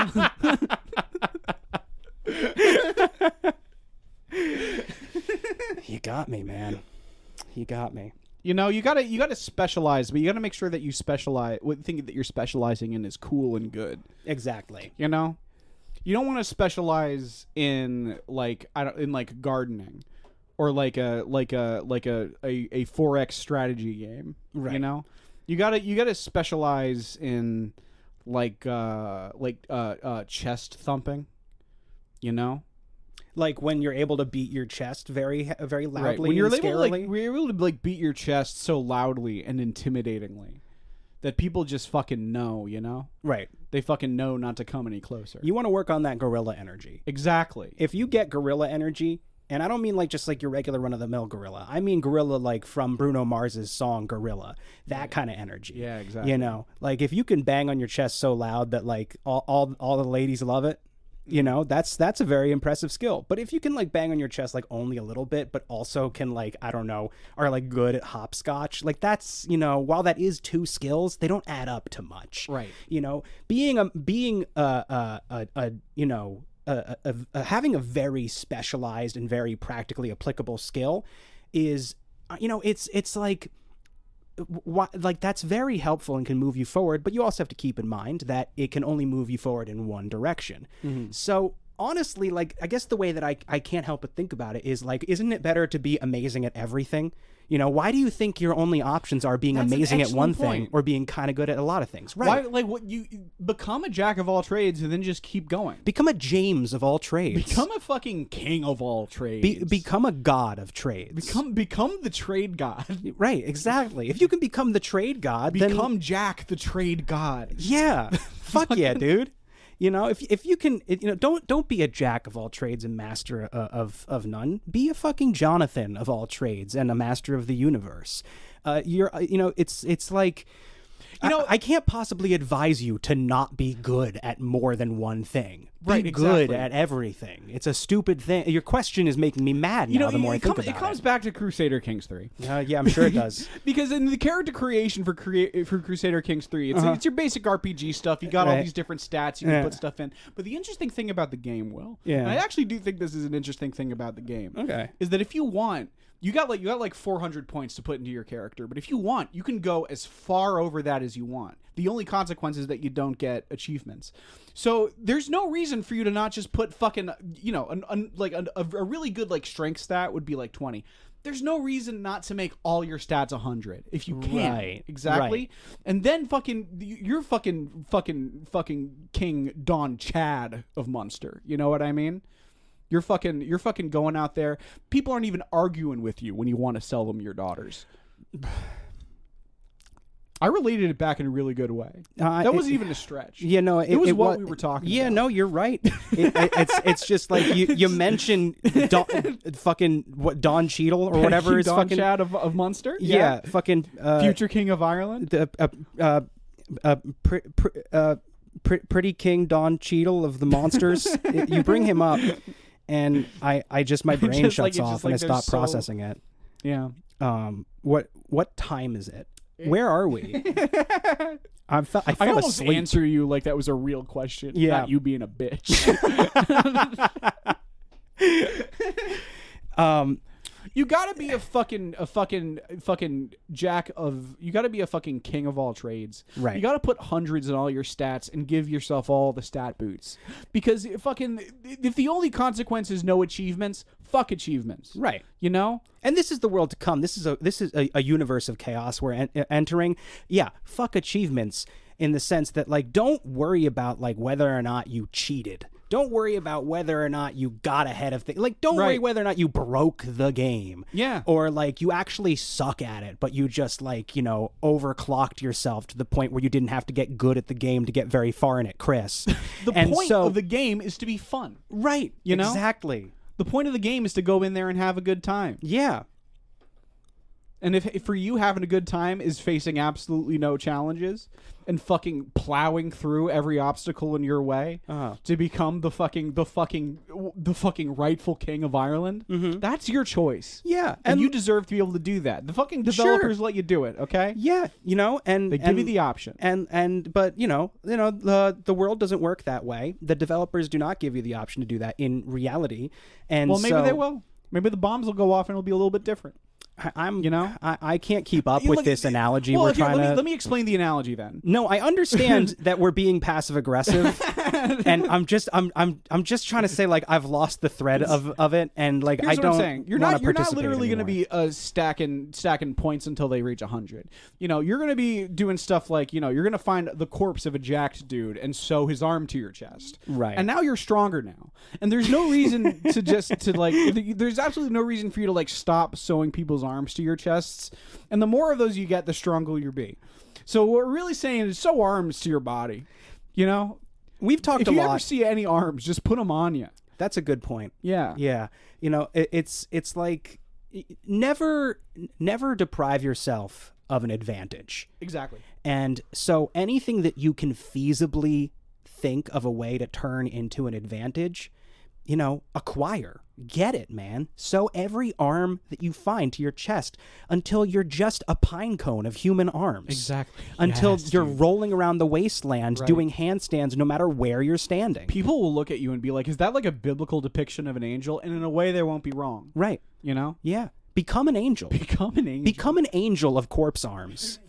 You got me, man. You got me. You know, you gotta specialize, but you gotta make sure that you specialize. What thing that you're specializing in is cool and good. Exactly. You know, you don't want to specialize in like gardening, or like a 4X strategy game. Right. You know, you gotta specialize in like chest thumping. You know. Like when you're able to beat your chest very, very loudly, right. When you're and able to like beat your chest so loudly and intimidatingly that people just fucking know, you know? Right. They fucking know not to come any closer. You want to work on that gorilla energy. Exactly. If you get gorilla energy, and I don't mean like just like your regular run-of-the-mill gorilla. I mean gorilla like from Bruno Mars's song Gorilla. That kind of energy. Yeah, exactly. You know, like if you can bang on your chest so loud that like all the ladies love it, you know, that's a very impressive skill. But if you can like bang on your chest like only a little bit, but also can like, I don't know, are like good at hopscotch, like that's, you know, while that is two skills, they don't add up to much. Right. You know, having a very specialized and very practically applicable skill is, you know, it's like that's very helpful and can move you forward, but you also have to keep in mind that it can only move you forward in one direction. Mm-hmm. So honestly, like, I guess the way that I can't help but think about it is like, isn't it better to be amazing at everything? You know, why do you think your only options are being amazing at one thing or being kind of good at a lot of things? Right. Why, like, what you become a jack of all trades and then just keep going. Become a James of all trades. Become a fucking king of all trades. Become a god of trades. Become the trade god. Right, exactly. If you can become the trade god, become Jack the trade god. Yeah. Fuck yeah, dude. You know, if you can, you know, don't be a jack of all trades and master of none. Be a fucking Jonathan of all trades and a master of the universe. You know, it's like, you know, I can't possibly advise you to not be good at more than one thing. Right, be exactly. good at everything. It's a stupid thing. Your question is making me mad now. You know, the more I think about it. It comes back to Crusader Kings 3. Yeah, I'm sure it does. Because in the character creation for Crusader Kings 3, it's your basic RPG stuff. You got all these different stats. You can put stuff in. But the interesting thing about the game, Will, and I actually do think this is an interesting thing about the game, is that if you want, you got like 400 points to put into your character, but if you want, you can go as far over that as you want. The only consequence is that you don't get achievements. So there's no reason for you to not just put fucking, you know, a really good like strength stat would be like 20. There's no reason not to make all your stats 100 if you can. Right. Exactly. Right. And then you're fucking King Don Chad of Munster. You know what I mean? You're fucking going out there. People aren't even arguing with you when you want to sell them your daughters. I related it back in a really good way. That wasn't even a stretch. You know, it was what we were talking about. Yeah, no, you're right. It's just like you mentioned fucking what Don Cheadle or whatever is Don fucking Chad of Munster. Yeah, fucking future king of Ireland. Pretty King Don Cheadle of the Monsters. You bring him up, and I just my brain shuts off and I stop processing it. Yeah. What time is it? Where are we? I fell almost asleep. answer you like that was a real question. Yeah. Not you being a bitch. You gotta be a fucking jack of. You gotta be a fucking king of all trades. Right. You gotta put hundreds in all your stats and give yourself all the stat boots. Because if the only consequence is no achievements, fuck achievements. Right. You know. And this is the world to come. This is a universe of chaos we're entering. Yeah. Fuck achievements in the sense that like don't worry about like whether or not you cheated. Don't worry about whether or not you got ahead of things. Like, don't worry whether or not you broke the game. Yeah. Or, like, you actually suck at it, but you just, like, you know, overclocked yourself to the point where you didn't have to get good at the game to get very far in it, Chris. The point of the game is to be fun. Right. You know? Exactly. The point of the game is to go in there and have a good time. Yeah. And if for you having a good time is facing absolutely no challenges and fucking plowing through every obstacle in your way to become the fucking rightful king of Ireland, that's your choice. Yeah, and you deserve to be able to do that. The fucking developers let you do it, okay? Yeah, you know, and they give you the option. But you know, the world doesn't work that way. The developers do not give you the option to do that in reality. And well, maybe they will. Maybe the bombs will go off and it'll be a little bit different. I can't keep up with this analogy. Well, let me explain the analogy then. No, I understand that we're being passive aggressive, and I'm just trying to say like I've lost the thread of it, and like Here's I what don't. I'm saying. You're not literally going to be stacking points until they reach 100. You know, you're going to be doing stuff like you're going to find the corpse of a jacked dude and sew his arm to your chest. Right. And now you're stronger now, and there's no reason there's absolutely no reason for you to like stop sewing people's arms to your chests, and the more of those you get, the stronger you'll be. So what we're really saying is sew arms to your body. You know, we've talked a lot. If you ever see any arms, just put them on you. That's a good point. Yeah. You know, it's like never deprive yourself of an advantage. Exactly. And so anything that you can feasibly think of a way to turn into an advantage, acquire. Get it, man. Sew every arm that you find to your chest until you're just a pine cone of human arms. Exactly. Until you're rolling around the wasteland doing handstands no matter where you're standing. People will look at you and be like, is that like a biblical depiction of an angel? And in a way, they won't be wrong. Right. You know? Yeah. Become an angel. Become an angel. Become an angel of corpse arms.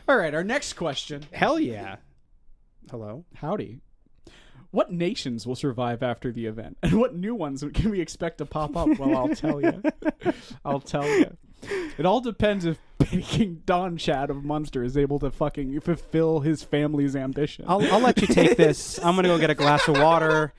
All right, our next question. Hell yeah. Hello? Howdy. What nations will survive after the event? And what new ones can we expect to pop up? Well, I'll tell you. It all depends if Baking Don Chad of Munster is able to fucking fulfill his family's ambition. I'll let you take this. I'm going to go get a glass of water.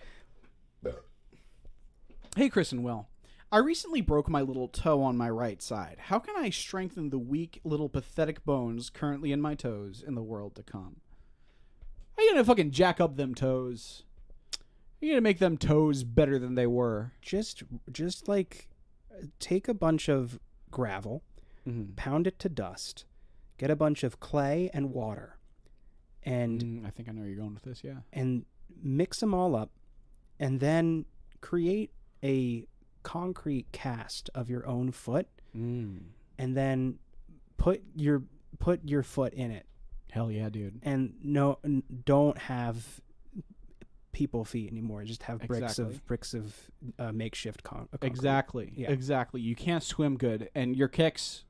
Hey, Chris and Will. I recently broke my little toe on my right side. How can I strengthen the weak, little pathetic bones currently in my toes in the world to come? How you gonna fucking jack up them toes? How you gonna make them toes better than they were? Just like take a bunch of gravel, pound it to dust, get a bunch of clay and water, and I think I know where you're going with this, yeah. And mix them all up, and then create a concrete cast of your own foot, and then put your foot in it. Hell yeah, dude. And don't have people feet anymore. Just have bricks of makeshift concrete. Exactly. Yeah. Exactly. You can't swim good, and your kicks.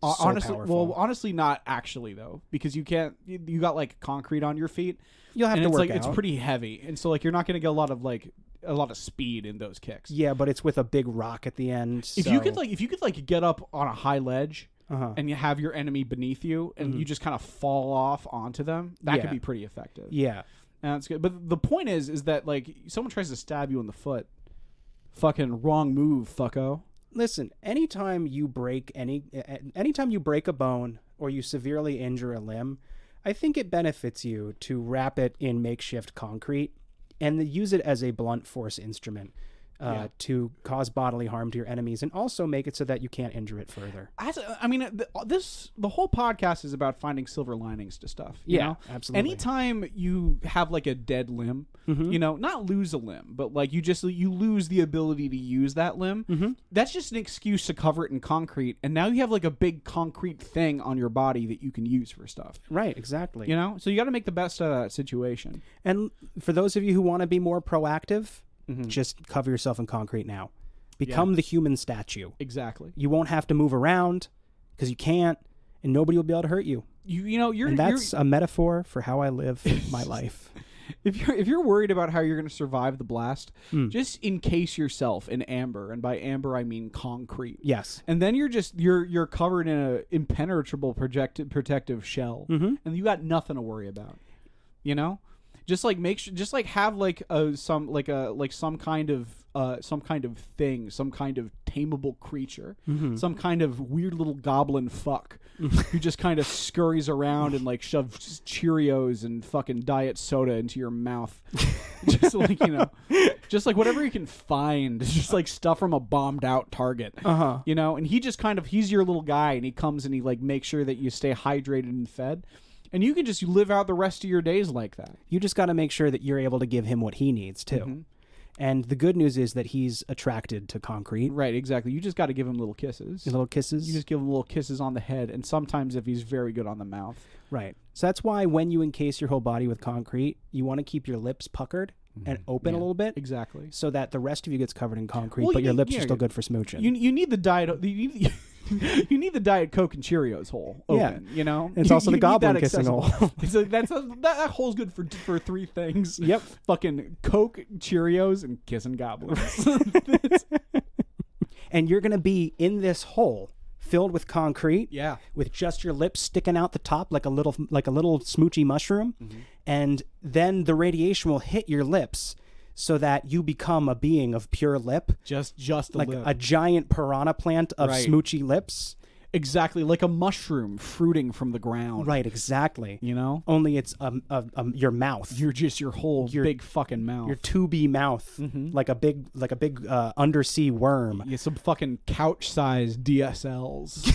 So honestly, powerful. well, honestly, not actually though, because you can't. You got like concrete on your feet. You'll have and to it's work like out. it's pretty heavy, and so like you're not going to get a lot of speed in those kicks. Yeah, but it's with a big rock at the end. If you could get up on a high ledge. and you have your enemy beneath you, and you just kind of fall off onto them, that could be pretty effective. Yeah. And that's good. But the point is that, like, someone tries to stab you in the foot. Fucking wrong move, fucko. Listen, anytime you break a bone or you severely injure a limb, I think it benefits you to wrap it in makeshift concrete and use it as a blunt force instrument. To cause bodily harm to your enemies, and also make it so that you can't injure it further. The whole podcast is about finding silver linings to stuff. You know? Absolutely. Anytime you have like a dead limb, not lose a limb, but like you lose the ability to use that limb. That's just an excuse to cover it in concrete, and now you have like a big concrete thing on your body that you can use for stuff. Right, exactly. So you got to make the best out of that situation. And for those of you who want to be more proactive, just cover yourself in concrete now, Become the human statue. Exactly. You won't have to move around because you can't, and nobody will be able to hurt you. And that's a metaphor for how I live my life. If you're worried about how you're going to survive the blast, just encase yourself in amber, and by amber I mean concrete. Yes. And then you're covered in a impenetrable protective shell, and you got nothing to worry about. You know, just like have like some kind of thing, some kind of tameable creature, some kind of weird little goblin fuck who just kind of scurries around and like shoves Cheerios and fucking diet soda into your mouth. Just like, just like whatever you can find, just like stuff from a bombed out target. And he just he's your little guy, and he comes and he like makes sure that you stay hydrated and fed. And you can just live out the rest of your days like that. You just got to make sure that you're able to give him what he needs too. And the good news is that he's attracted to concrete. Right, exactly. You just got to give him little kisses. Little kisses? You just give him little kisses on the head, and sometimes if he's very good on the mouth. Right. So that's why when you encase your whole body with concrete, you want to keep your lips puckered and open a little bit. Exactly. So that the rest of you gets covered in concrete, but your lips are still good for smooching. You need the diet... You need the Diet Coke and Cheerios hole open, It's also the goblin kissing hole. That hole's good for three things. Yep. Fucking Coke, Cheerios, and kissing goblins. And you're going to be in this hole filled with concrete. Yeah. With just your lips sticking out the top like a little smoochy mushroom. And then the radiation will hit your lips, so that you become a being of pure lip. Just a like lip. a giant piranha plant of smoochy lips. Exactly, like a mushroom fruiting from the ground. Right, exactly. Only it's your mouth. You're just your whole big fucking mouth. Your tubey mouth, like a big undersea worm. Yeah, some fucking couch-sized DSLs.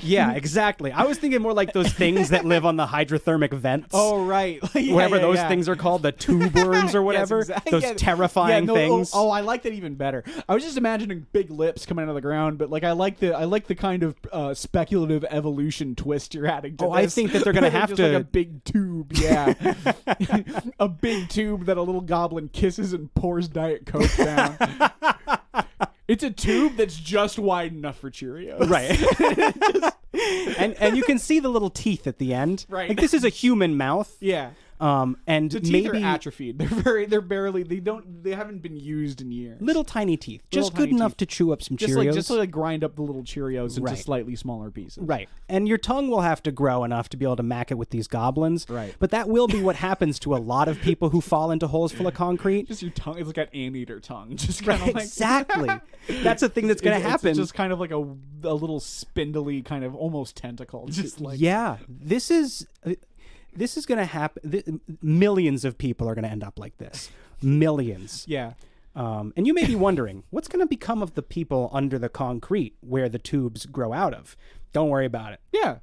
Yeah, exactly. I was thinking more like those things that live on the hydrothermic vents. Oh, right. Whatever those things are called, the tube worms or whatever. Yes, exactly. Those terrifying things. Oh, I like that even better. I was just imagining big lips coming out of the ground, but like I like the kind of speculative evolution twist you're adding to this. I think that they're going to have just to... like a big tube, a big tube that a little goblin kisses and pours Diet Coke down. It's a tube that's just wide enough for Cheerios. Right. And you can see the little teeth at the end. Right. Like this is a human mouth. Yeah. And the teeth maybe are atrophied. They haven't been used in years. Little tiny teeth. Just good enough to chew up some Cheerios. Just to grind up the little Cheerios into slightly smaller pieces. Right. And your tongue will have to grow enough to be able to mack it with these goblins. Right. But that will be what happens to a lot of people who fall into holes full of concrete. Just your tongue. It's like an anteater tongue. Just kind of like... Exactly. That's a thing that's going to happen. It's just kind of like a little spindly kind of almost tentacle. Just like... Yeah. This is going to happen. Millions of people are going to end up like this. Millions. Yeah. And you may be wondering, what's going to become of the people under the concrete where the tubes grow out of? Don't worry about it. Yeah.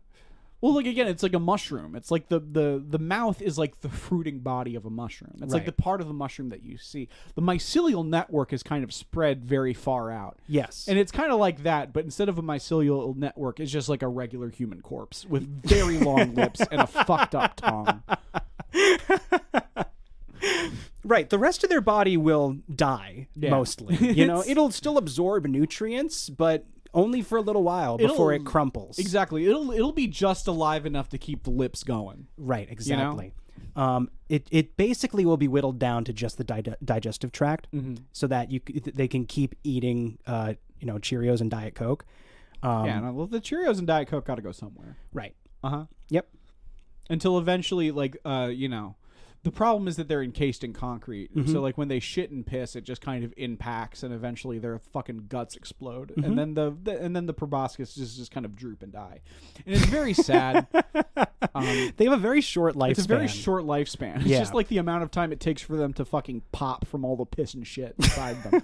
Well, like again, it's like a mushroom. It's like the mouth is like the fruiting body of a mushroom. It's like the part of the mushroom that you see. The mycelial network is kind of spread very far out. Yes. And it's kind of like that, but instead of a mycelial network, it's just like a regular human corpse with very long lips and a fucked up tongue. Right. The rest of their body will die, mostly. It'll still absorb nutrients, but only for a little while before it crumples. Exactly. It'll be just alive enough to keep the lips going. Right, exactly. It basically will be whittled down to just the digestive tract, so that they can keep eating Cheerios and Diet Coke. Well, the Cheerios and Diet Coke got to go somewhere. Right. Yep. Until eventually, the problem is that they're encased in concrete. So like when they shit and piss, it just kind of impacts, and eventually their fucking guts explode, and then the proboscis just kind of droop and die, and it's very sad. They have a very short lifespan. It's a very short lifespan. It's just like the amount of time it takes for them to fucking pop from all the piss and shit inside them.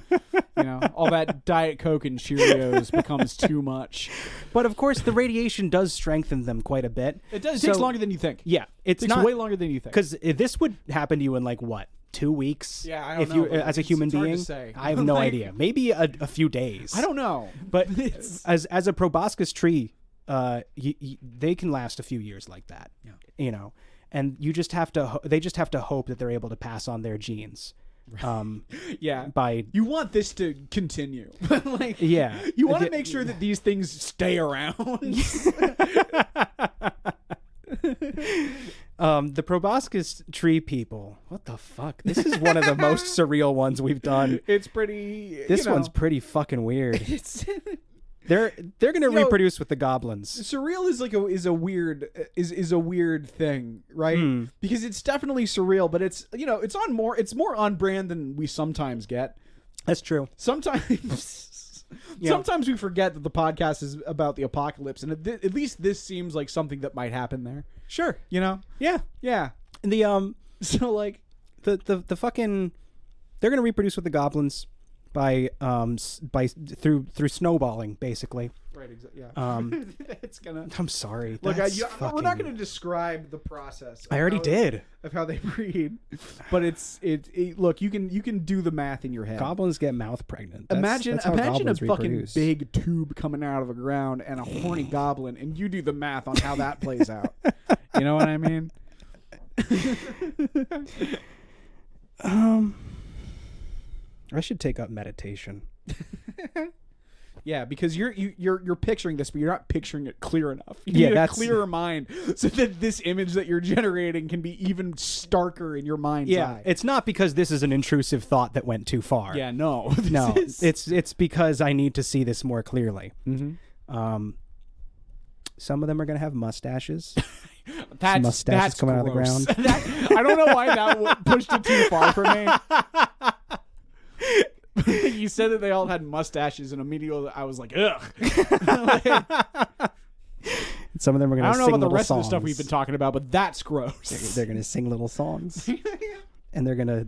All that Diet Coke and Cheerios becomes too much. But of course, the radiation does strengthen them quite a bit. It does. It takes longer than you think. Yeah, it takes way longer than you think. Because this would happen to you in 2 weeks? Yeah, I don't know. As a human being, hard to say. I have no idea. Maybe a few days. I don't know. But as a proboscis tree, they can last a few years like that. Yeah. And you just have to. They just have to hope that they're able to pass on their genes. Yeah. By You want this to continue. Like, yeah, you want to make sure that these things stay around. The proboscis tree people. What the fuck? This is one of the most surreal ones we've done. It's pretty. This one's pretty fucking weird. It's They're gonna reproduce with the goblins. surreal is a weird thing, right? Because it's definitely surreal, but it's it's more on brand than we sometimes get. That's true. Sometimes sometimes we forget that the podcast is about the apocalypse, and at least this seems like something that might happen there. Sure. Yeah. And the So like the fucking they're gonna reproduce with the goblins by through snowballing, basically. right, yeah. It's gonna. I'm sorry. Look, That's we're not going to describe the process. I already did. Of how they breed, but it's look, you can do the math in your head. Goblins get mouth pregnant. Imagine a goblins fucking reproduce. big tube coming out of the ground and a horny goblin, and you do the math on how that plays out. You know what I mean? I should take up meditation. Yeah, because you're picturing this, but you're not picturing it clear enough. You Yeah, need that's a clearer mind so that this image that you're generating can be even starker in your mind's eye. It's not because this is an intrusive thought that went too far. Yeah, no. No, it's because I need to see this more clearly. Mm-hmm. Some of them are going to have mustaches. That's coming out of the gross. ground. I don't know why that pushed it too far for me. You said that they all had mustaches, and immediately I was like, ugh. Some of them are going to sing little songs. I don't know about the rest of the stuff we've been talking about, but that's gross. They're going to sing little songs, and they're gonna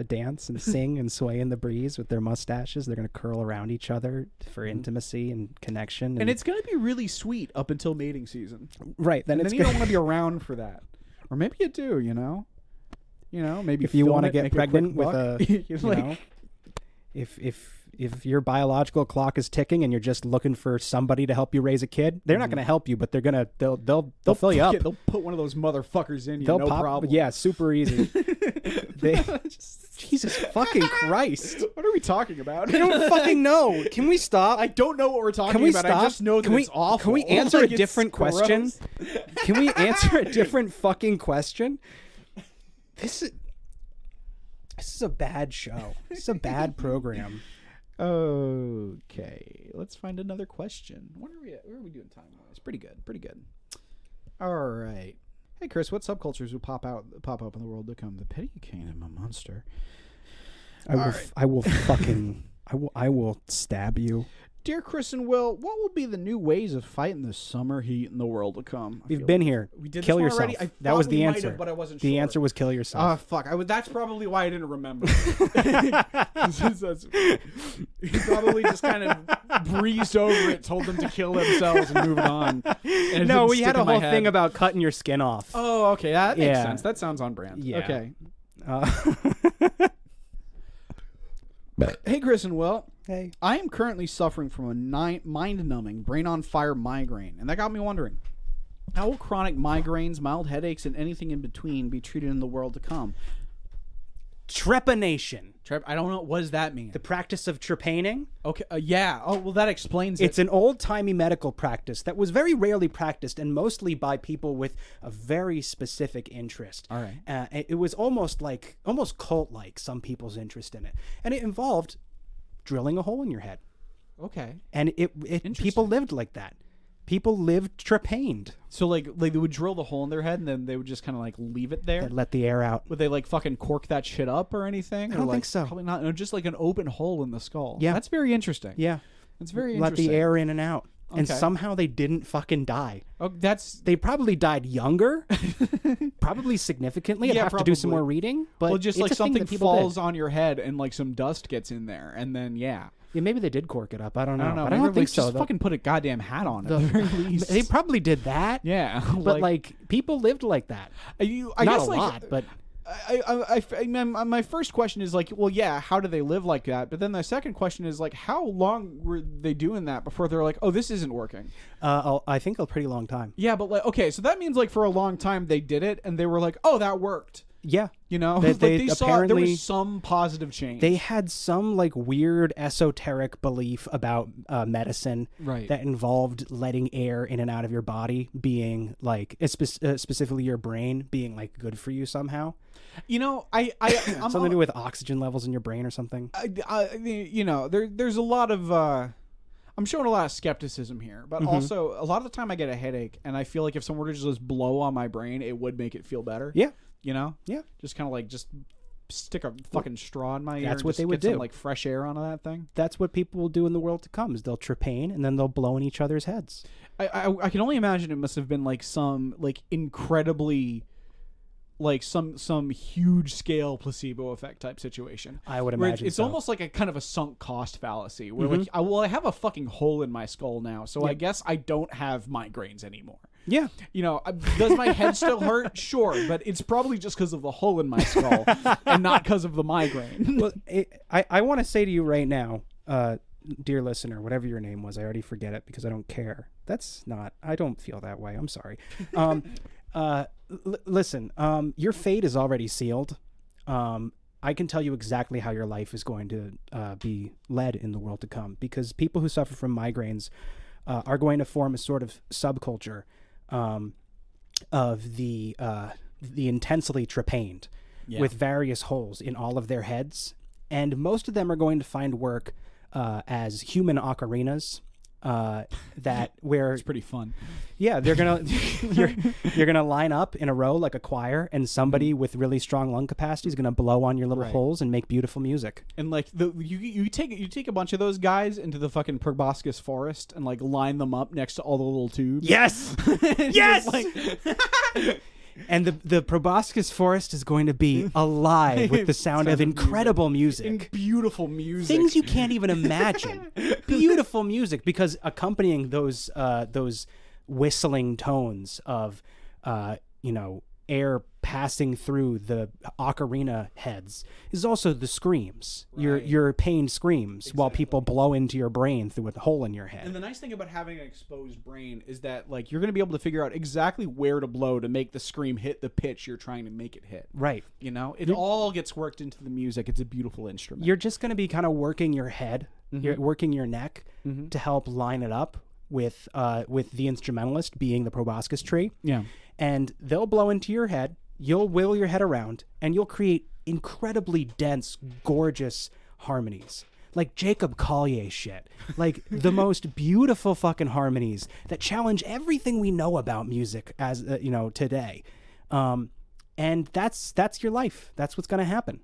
dance and sing and sway in the breeze with their mustaches. They're gonna curl around each other for intimacy and connection. And it's gonna be really sweet up until mating season, right? Then and it's then you don't want to be around for that, or maybe you do. Maybe if you want to get make pregnant with a, if your biological clock is ticking and you're just looking for somebody to help you raise a kid, they're not going to help you, but they'll fill you up. They'll put one of those motherfuckers in you. They'll no pop, problem. Yeah, super easy. Jesus fucking Christ! What are we talking about? I don't fucking know. Can we stop? I don't know what we're talking Can we about. stop? I just know that it's awful. Can we answer Like, a different it's question? gross. Can we answer a different fucking question? This is a bad show. This is a bad program. Okay, let's find another question. Where are we doing time-wise? Pretty good. All right. Hey, Chris, what subcultures will pop up in the world to come? The petty kingdom, a monster. I will stab you. Dear Chris and Will, what will be the new ways of fighting the summer heat in the world to come? We've been here. We did Kill this one yourself. already? That was thought the we might answer. have, but I wasn't The sure. answer was kill yourself. Oh, fuck. That's probably why I didn't remember. He probably just kind of breezed over it, told them to kill themselves and move on. And No, we had a whole thing about cutting your skin off. Oh, okay. That makes Yeah. sense. That sounds on brand. Yeah. Okay. But Hey, Chris and Will. hey, I am currently suffering from a mind-numbing, brain-on-fire migraine, and that got me wondering, how will chronic migraines, mild headaches, and anything in between be treated in the world to come? trepanation. I don't know. What does that mean? The practice of trepaning. Okay, yeah. Oh, well, that explains it. It's an old-timey medical practice that was very rarely practiced and mostly by people with a very specific interest. All right. It was almost cult-like, some people's interest in it. And it involved drilling a hole in your head. Okay. And people lived like that. People lived trepaned. So, like they would drill the hole in their head, and then they would just kind of, like, leave it there? They'd let the air out. Would they, like, fucking cork that shit up or anything? I don't or, think like, so. Probably not. No, just, like, an open hole in the skull. Yeah. That's very interesting. Yeah. That's very Let interesting. the air in and out. And Okay. somehow they didn't fucking die. Oh, that's... They probably died younger, probably significantly. I'd Yeah, have to do some probably. more reading. But Well, just it's like a thing something that people falls did. on your head and like some dust gets in there, and then yeah, Maybe they did cork it up. I don't know. I don't know. But Maybe I don't think just so. fucking put a goddamn hat on it. At the very least. They probably did that. Yeah, But like people lived like that. I Not guess a like, lot, but my first question is like, well, yeah, how do they live like that? But then the second question is like, how long were they doing that before they're like, oh, this isn't working? I think a pretty long time. Yeah, but like, okay, so that means like for a long time they did it and they were like, oh, that worked. Yeah. You know, They saw there apparently- was some positive change. They had some like weird esoteric belief about medicine Right. that involved letting air in and out of your body being like, specifically your brain being like good for you somehow. You know, I'm Something to do with oxygen levels in your brain or something. you know, there's a lot of I'm showing a lot of skepticism here, but also a lot of the time I get a headache, and I feel like if someone were to just blow on my brain, it would make it feel better. Yeah. You know? Yeah. Just kind of like just stick a fucking straw in my ear. That's and what just they would get some, do. like fresh air onto that thing. That's what people will do in the world to come is they'll trepane and then they'll blow in each other's heads. I can only imagine it must have been like some like incredibly like some huge scale placebo effect type situation. I would Where imagine it's so. almost like a kind of a sunk cost fallacy where like I have a fucking hole in my skull now, so I guess I don't have migraines anymore. Yeah. You know, does my head still hurt? Sure, but it's probably just because of the hole in my skull and not because of the migraine. Well, I want to say to you right now, dear listener, whatever your name was, I already forget it because I don't care. I don't feel that way. I'm sorry. Listen, your fate is already sealed. I can tell you exactly how your life is going to be led in the world to come, because people who suffer from migraines are going to form a sort of subculture of the intensely trepaned with various holes in all of their heads, and most of them are going to find work as human ocarinas. That where It's pretty fun. yeah, they're gonna you're gonna line up in a row like a choir, and somebody with really strong lung capacity is gonna blow on your little holes and make beautiful music. And like you take a bunch of those guys into the fucking proboscis forest and like line them up next to all the little tubes. Yes, yes. And the proboscis forest is going to be alive with the sound of incredible music. And beautiful music. Things you can't even imagine. Beautiful music, because accompanying those whistling tones of air passing through the ocarina heads is also the screams. Right. Your pained screams while people blow into your brain through a hole in your head. And the nice thing about having an exposed brain is that like you're going to be able to figure out exactly where to blow to make the scream hit the pitch you're trying to make it hit. Right. You know, it all gets worked into the music. It's a beautiful instrument. You're just going to be kind of working your head, you're working your neck to help line it up with the instrumentalist being the proboscis tree. Yeah. And they'll blow into your head. You'll wiggle your head around, and you'll create incredibly dense, gorgeous harmonies. Like Jacob Collier shit. Like the most beautiful fucking harmonies that challenge everything we know about music as today. And that's your life. That's what's going to happen.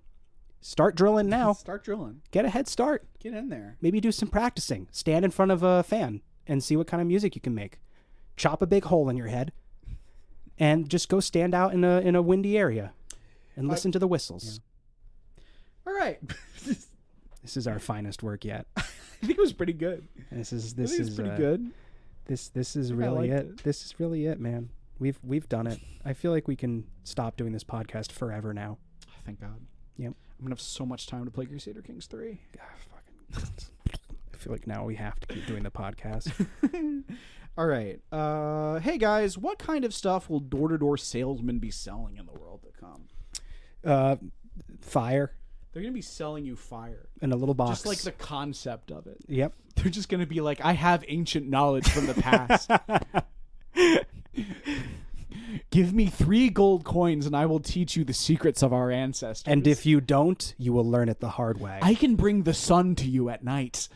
Start drilling now. Start drilling. Get a head start. Get in there. Maybe do some practicing. Stand in front of a fan and see what kind of music you can make. Chop a big hole in your head. And just go stand out in a windy area and listen to the whistles. Yeah. All right. This is our finest work yet. I think it was pretty good. This is pretty good. This is really it. it. This is really it, man. We've done it. I feel like we can stop doing this podcast forever now. Thank God. Yep. I'm gonna have so much time to play Crusader Kings 3. I feel like now we have to keep doing the podcast. All right. Hey guys, what kind of stuff will door-to-door salesmen be selling in the world to come? Fire They're gonna be selling you fire. in a little box. Just like the concept of it. Yep. They're just gonna be like, I have ancient knowledge from the past. Give me 3 gold coins and I will teach you the secrets of our ancestors. And if you don't, you will learn it the hard way. I can bring the sun to you at night.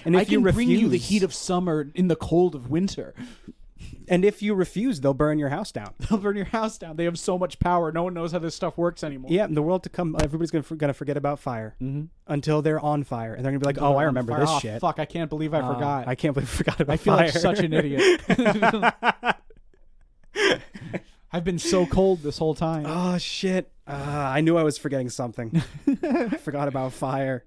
And if I can bring you the heat of summer in the cold of winter. And if you refuse, they'll burn your house down. They'll burn your house down. They have so much power. No one knows how this stuff works anymore. Yeah, in the world to come, everybody's gonna forget about fire until they're on fire, and they're gonna be like, "Oh, I remember this shit." Fuck! I can't believe I forgot. I can't believe I forgot about I feel fire. like such an idiot. I've been so cold this whole time. Oh shit! I knew I was forgetting something. I forgot about fire.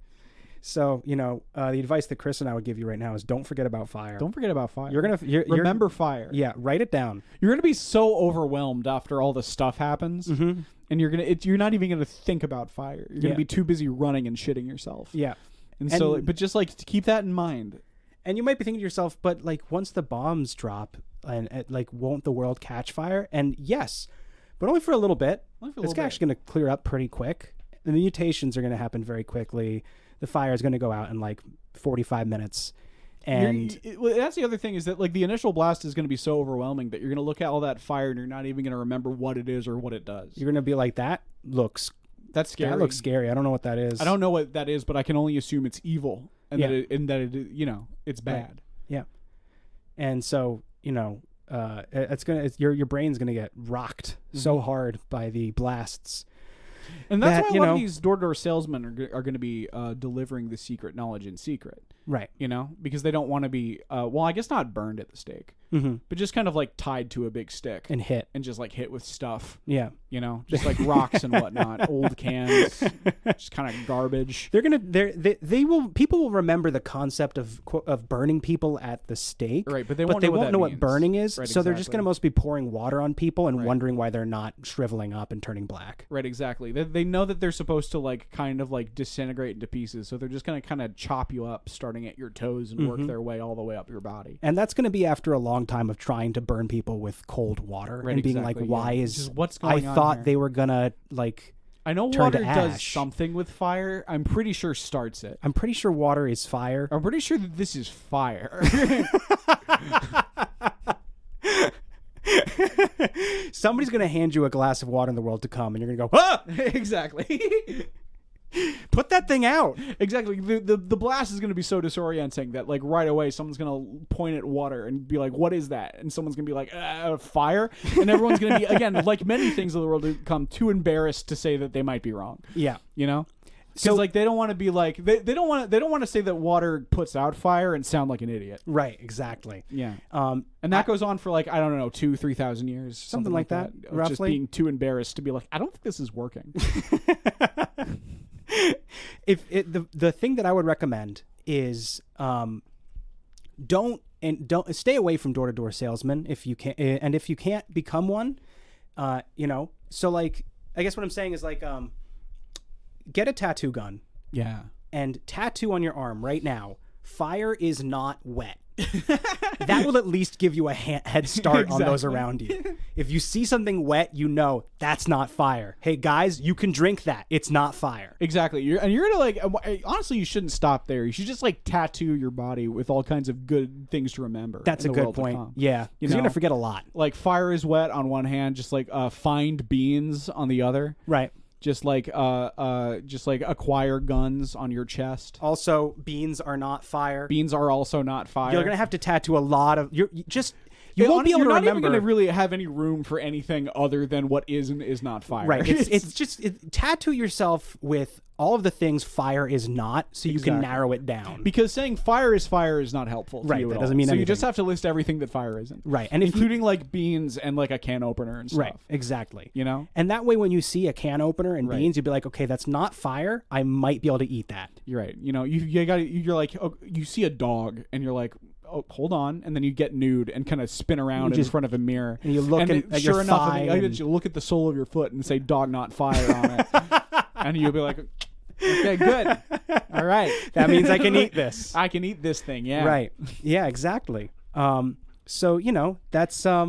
So the advice that Chris and I would give you right now is don't forget about fire. Don't forget about fire. You're remember fire. Yeah, write it down. You're gonna be so overwhelmed after all this stuff happens, and you're not even gonna think about fire. You're gonna be too busy running and shitting yourself. Yeah, and so, but just like to keep that in mind. And you might be thinking to yourself, but like once the bombs drop, and like won't the world catch fire? And yes, but only for a little bit. Only for a It's little bit. actually going to clear up pretty quick. And the mutations are going to happen very quickly. The fire is going to go out in like 45 minutes. And Well, that's the other thing is that like the initial blast is going to be so overwhelming that you're going to look at all that fire and you're not even going to remember what it is or what it does. you're going to be like, that's scary. That looks scary. I don't know what that is. I don't know what that is, but I can only assume it's evil and Yeah. that it you know, it's bad. Right. Yeah. And so, you know, your brain's going to get rocked so hard by the blasts. And that's why a lot know, of these door-to-door salesmen are going to be delivering the secret knowledge in secret. Right. You know, because they don't want to be, well, I guess not burned at the stake, but just kind of like tied to a big stick and just like hit with stuff. Yeah. You know, just like rocks and whatnot, old cans, just kind of garbage. People will remember the concept of burning people at the stake. Right, but they won't know what burning is. Right, so they're just going to mostly be pouring water on people and Right. wondering why they're not shriveling up and turning black. Right, exactly. They know that they're supposed to like kind of like disintegrate into pieces, so they're just going to kind of chop you up starting at your toes and work their way all the way up your body. And that's going to be after a long time of trying to burn people with cold water Right, and being exactly, like, why yeah. is Just what's going I on thought here? they were going to like I know turn to water does ash. something with fire. I'm pretty sure starts it. I'm pretty sure water is fire. I'm pretty sure that this is fire. Somebody's going to hand you a glass of water in the world to come, and you're going to go, ah! Exactly. Put that thing out. Exactly. The blast is going to be so disorienting that like right away someone's going to point at water and be like, what is that? And someone's going to be like, fire. And everyone's going to be, again, like many things in the world, become too embarrassed to say that they might be wrong. Yeah. You know? Because So- like they don't want to be like they don't want to say that water puts out fire and sound like an idiot. Right, exactly. Yeah. And that goes on for like, I don't know, 2,000-3,000 years. Something like that. Of roughly. Just being too embarrassed to be like, I don't think this is working. The thing that I would recommend is don't stay away from door-to-door salesmen if you can, and if you can't become one, you know. So like, I guess what I'm saying is like, get a tattoo gun Yeah. and tattoo on your arm right now. Fire is not wet. That will at least give you a head start on those Exactly. around you. If you see something wet, you know that's not fire. Hey guys, you can drink that. It's not fire. Exactly. You're gonna like, honestly, you shouldn't stop there. You should just like tattoo your body with all kinds of good things to remember. That's a in the good world to point. come. Yeah, You because you're know? gonna forget a lot. Like fire is wet on one hand, just like find beans on the other. Right. Just like acquire guns on your chest. Also, beans are not fire. Beans are also not fire. You're gonna have to tattoo a lot of. You Yeah, won't be able you're to not remember. even going to really have any room for anything other than what is and is not fire. Right. It's just tattoo yourself with all of the things fire is not, so you can Exactly. narrow it down. Because saying fire is not helpful to Right, you that at doesn't all. mean so you anything. just have to list everything that fire isn't. Right, and if you- including like beans and like a can opener and stuff. Right. Exactly. You know? And that way, when you see a can opener and Right. beans, you'll be like, okay, that's not fire. I might be able to eat that. You're right. You know, you're like, oh, you see a dog and you're like, oh, hold on, and then you get nude and kind of spin around in front of a mirror. And you look at sure your enough, thigh you look at the sole of your foot and say "dog not fire" on it, and you'll be like, okay, good, all right, That means I can eat this. I can eat this thing, yeah, Right. Yeah, exactly. So, you know, that's, I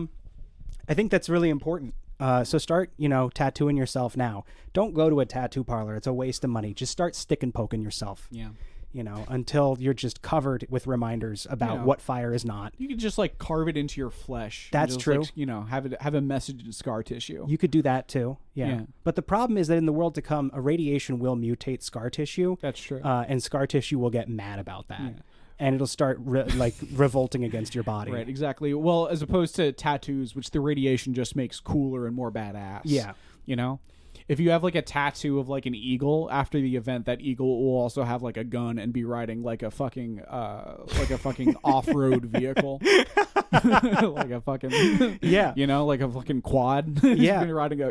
think that's really important. So start, you know, tattooing yourself now. Don't go to a tattoo parlor. It's a waste of money. Just start stick and poking yourself. Yeah. You know, until you're just covered with reminders about what fire is not. You could just like carve it into your flesh. and That's just, true. Like, you know, have a message in scar tissue. You could do that too. Yeah. Yeah. But the problem is that in the world to come, irradiation will mutate scar tissue. That's true. And scar tissue will get mad about that. And it'll start revolting against your body. Right, exactly. Well, as opposed to tattoos, which the radiation just makes cooler and more badass. Yeah. You know? If you have like a tattoo of like an eagle after the event, that eagle will also have like a gun and be riding like a fucking off-road vehicle. Like a fucking you know, like a fucking quad. Yeah. He's riding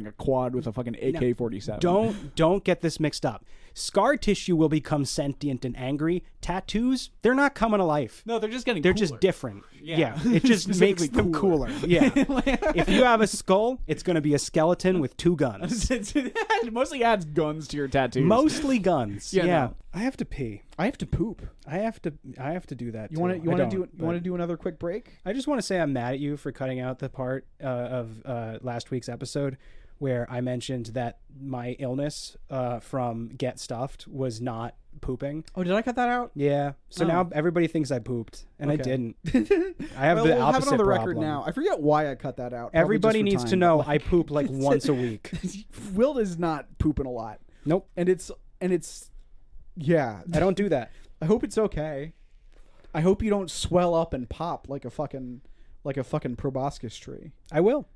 a quad with a fucking AK-47. Don't get this mixed up. Scar tissue will become sentient and angry. Tattoos, they're not coming to life. No, they're just getting They're cooler. just different. Yeah. Yeah. It just makes them cooler. Yeah. If you have a skull, it's going to be a skeleton with 2 guns. It mostly adds guns to your tattoos. Mostly guns. Yeah, Yeah. no. I have to pee. I have to poop. I have to do that. You want to to do another quick break? I just want to say I'm mad at you for cutting out the part of last week's episode where I mentioned that my illness from Get Stuffed was not pooping. Oh, did I cut that out? Yeah. So now everybody thinks I pooped, and I Okay. didn't. I have Well, the we'll opposite have it on the record problem. now. I forget why I cut that out. Probably Everybody just for needs to time, know but, I poop like once a week. Will is not pooping a lot. Nope. And it's yeah. I don't do that. I hope it's okay. I hope you don't swell up and pop like a fucking proboscis tree. I will.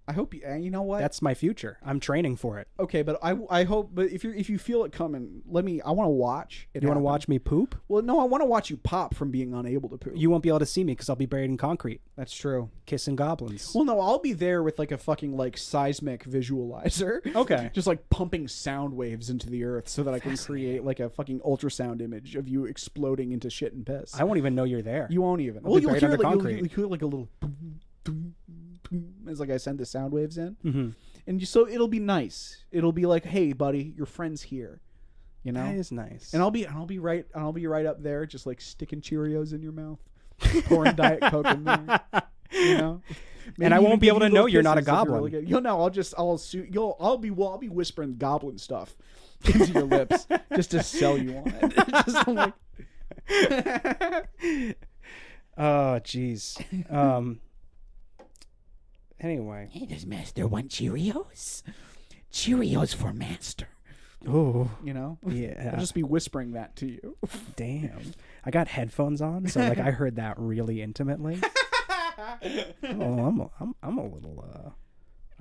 I hope you know what? That's my future. I'm training for it. Okay, but I hope. But if you feel it coming, I want to watch. You want to watch me poop? Well, no, I want to watch you pop from being unable to poop. You won't be able to see me because I'll be buried in concrete, That's true. kissing goblins. Well, no, I'll be there with like a fucking like seismic visualizer. Okay. Just like pumping sound waves into the earth so that I can create like a fucking ultrasound image of you exploding into shit and piss. I won't even know you're there. You won't even. I'll Well, be you'll buried hear under like concrete. you'll hear like a little boom, boom, boom, as like I send the sound waves in, Mm-hmm. and so it'll be nice. It'll be like, hey, buddy, your friend's here. You know, That is nice. and I'll be right up there, just like sticking Cheerios in your mouth, pouring Diet Coke in there. You know, And I Maybe won't even be give able to you know little you're not a kisses if you're goblin. really good. You'll know. I'll be whispering goblin stuff into your lips just to sell you on it. Just like, Oh, jeez. Anyway. Hey, does Master want Cheerios? Cheerios for Master. Oh, you know, yeah. I'll just be whispering that to you. Damn. I got headphones on, so like I heard that really intimately. Oh, I'm a little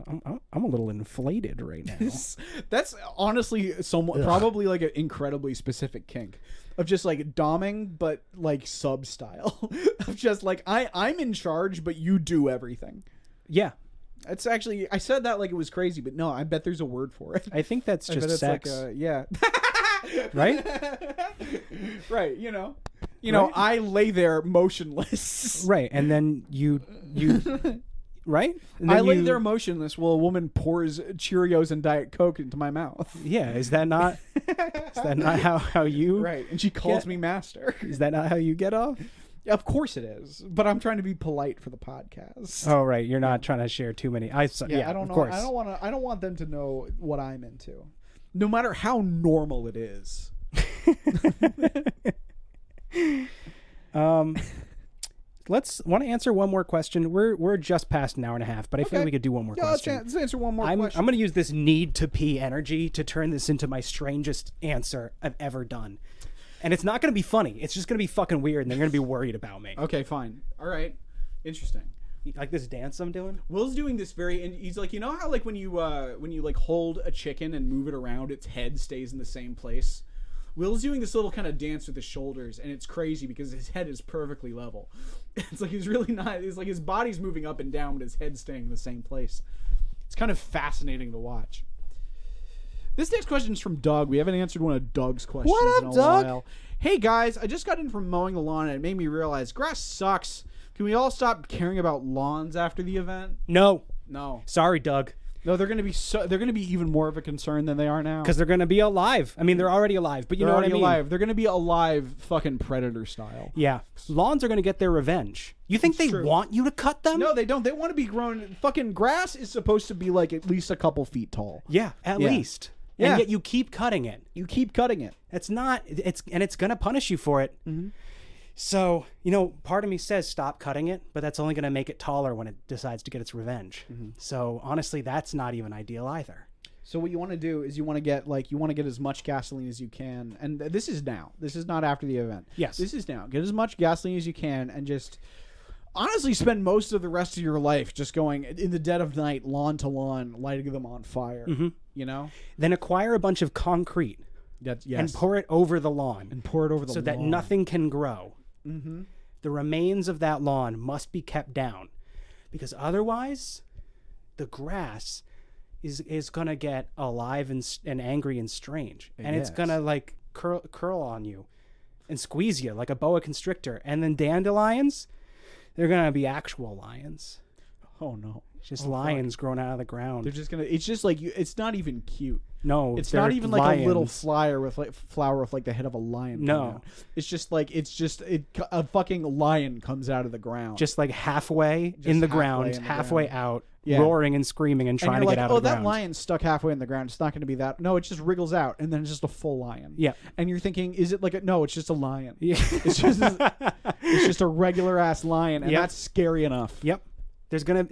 I'm a little inflated right now. That's honestly somewhat probably like an incredibly specific kink of just like doming, but like sub style of just like I'm in charge, but you do everything. Yeah. It's actually, I said that like it was crazy, but no, I bet there's a word for it. I think that's I bet just it's sex. like yeah. Right? Right, you know, Right? I lay there motionless. Right. And then you right? And I then lay there motionless while a woman pours Cheerios and Diet Coke into my mouth. Yeah, is that not how you Right, and she calls Yeah. me master. Is that not how you get off? Of course it is, but I'm trying to be polite for the podcast. Oh right, you're not trying to share too many. Yeah, I don't of know. course. I don't want them to know what I'm into, no matter how normal it is. Want to answer one more question. We're just past an hour and a half, but I feel Okay. we could do one more Yeah, question. let's answer one more I'm question. going to use this need to pee energy to turn this into my strangest answer I've ever done. And it's not going to be funny. It's just going to be fucking weird, and they're going to be worried about me. Okay, fine. All right. Interesting. Like this dance I'm doing? Will's doing this and he's like, you know how like when you like hold a chicken and move it around, its head stays in the same place. Will's doing this little kind of dance with his shoulders, and it's crazy because his head is perfectly level. It's like he's really not. It's like his body's moving up and down, but his head's staying in the same place. It's kind of fascinating to watch. This next question is from Doug. We haven't answered one of Doug's questions What up, in a Doug? while. Hey guys, I just got in from mowing the lawn, and it made me realize grass sucks. Can we all stop caring about lawns after the event? No. No. Sorry, Doug. No, they're going to be even more of a concern than they are now. Because they're going to be alive. I mean, they're already alive, but you They're know what I already mean? alive. They're going to be alive fucking predator style. Yeah. Lawns are going to get their revenge. You think they true. want you to cut them? No, they don't. They want to be grown. Fucking grass is supposed to be like at least a couple feet tall. Yeah, at Yeah. least. Yeah. And yet you keep cutting it. You keep cutting it. It's going to punish you for it. Mm-hmm. So, part of me says stop cutting it, but that's only going to make it taller when it decides to get its revenge. Mm-hmm. So, honestly, that's not even ideal either. So what you want to do is you want to get as much gasoline as you can, and this is now. This is not after the event. Yes. This is now. Get as much gasoline as you can, and just honestly spend most of the rest of your life just going in the dead of night, lawn to lawn, lighting them on fire. Mm-hmm. You know. Then acquire a bunch of concrete Yes. and pour it over the lawn And pour it over the so lawn. that nothing can grow. Mm-hmm. The remains of that lawn must be kept down because otherwise the grass is gonna get alive and angry and strange, and it's Yes. gonna like curl on you and squeeze you like a boa constrictor. And then dandelions, they're gonna be actual lions, Oh no. just lions growing out of the ground. They're just gonna. It's just like it's not even cute. No, It's they're not even like a little lions. flower with like the head of a lion. No. coming out. It's just like a fucking lion comes out of the ground. Just like halfway Just in the halfway ground, in the halfway ground. out, Yeah. roaring and screaming and and trying you're to like, get out oh, of the that ground. lion's stuck halfway in the ground. It's not going to be that. No, it just wriggles out, and then it's just a full lion. Yeah. And you're thinking, is it like a? No, it's just a lion. Yeah. It's just a regular ass lion, and Yep. that's scary enough. Yep. There's gonna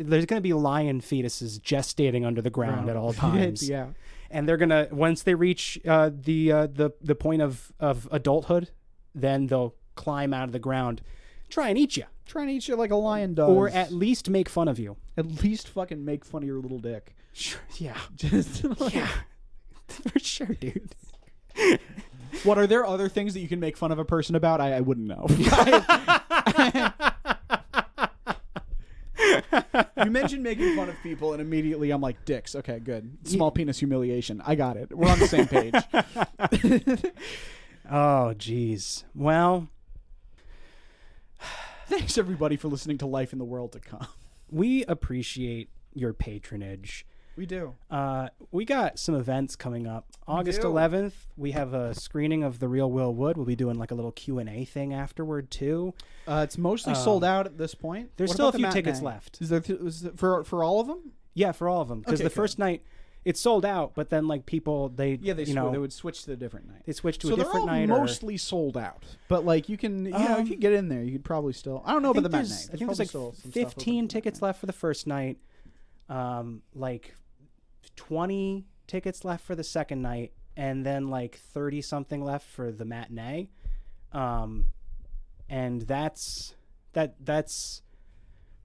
be lion fetuses gestating under the ground at all times. Yeah. And they're gonna, once they reach the point of adulthood, then they'll climb out of the ground, try and eat you, Try and eat you like a lion does, or at least make fun of you. at least fucking make fun of your little dick. Sure. Yeah. Just like, Yeah. For sure, dude. What are there other things that you can make fun of a person about? I wouldn't know. You mentioned making fun of people, and immediately I'm like, dicks. Okay, good. Small penis humiliation. I got it. We're on the same page. Oh, jeez. Well, Thanks, everybody, for listening to Life in the World to Come. we appreciate your patronage. We do. We got some events coming up. August do. 11th, we have a screening of The Real Will Wood. We'll be doing like a little Q&A thing afterward too. It's mostly sold out at this point. There's What still a about the few tickets matinee? left. Is there for all of them? Yeah, for all of them. Because Okay, the good. first night, it's sold out, but then like people, they Yeah, they you know, they would switch to a different night. they switch to So a different they're all night. mostly sold out, but like you can, if you get in there, you could probably still. I don't know I about think the matinee. there's, I think there's like 15 tickets left for the first night, like 20 tickets left for the second night, and then like 30 something left for the matinee. And that's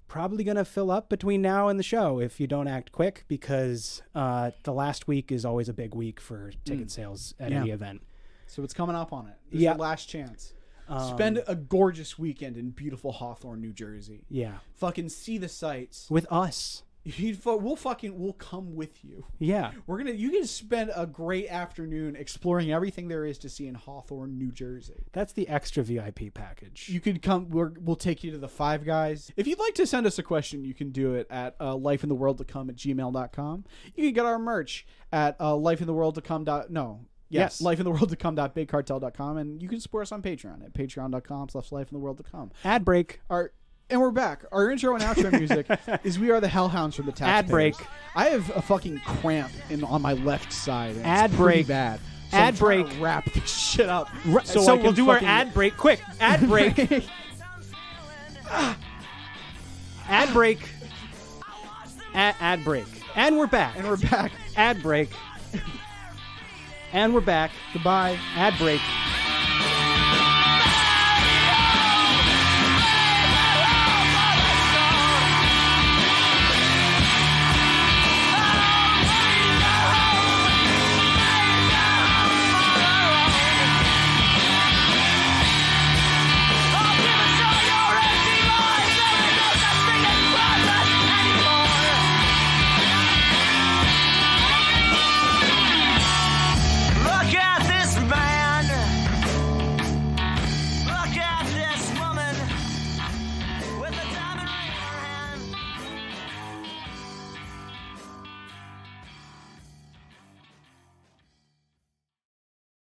probably gonna fill up between now and the show if you don't act quick, because the last week is always a big week for ticket sales at any event. So it's coming up on it. This is Yeah. your last chance. Spend a gorgeous weekend in beautiful Hawthorne, New Jersey. Yeah, Fucking see the sights. with us. We'll come with you. Yeah, You can spend a great afternoon exploring everything there is to see in Hawthorne, New Jersey. that's the extra VIP package. You could come. We'll take you to the Five Guys. If you'd like to send us a question, you can do it at lifeintheworldtocome@gmail.com. You can get our merch at lifeintheworldtocome. Yes. lifeintheworldtocome.bigcartel.com, and you can support us on Patreon at patreon.com/lifeintheworldtocome. Ad break. And we're back. Our intro and outro music is "We Are the Hellhounds" from the Taxpayers. Ad break. I have a fucking cramp on my left side. And Ad it's pretty break. bad. So Ad I'm trying to break. wrap this shit up. So I we'll can do our fucking- ad break. Quick. Ad break. Ad break. Ad break. And we're back. And we're back. Ad break. And we're back. Goodbye. Ad break.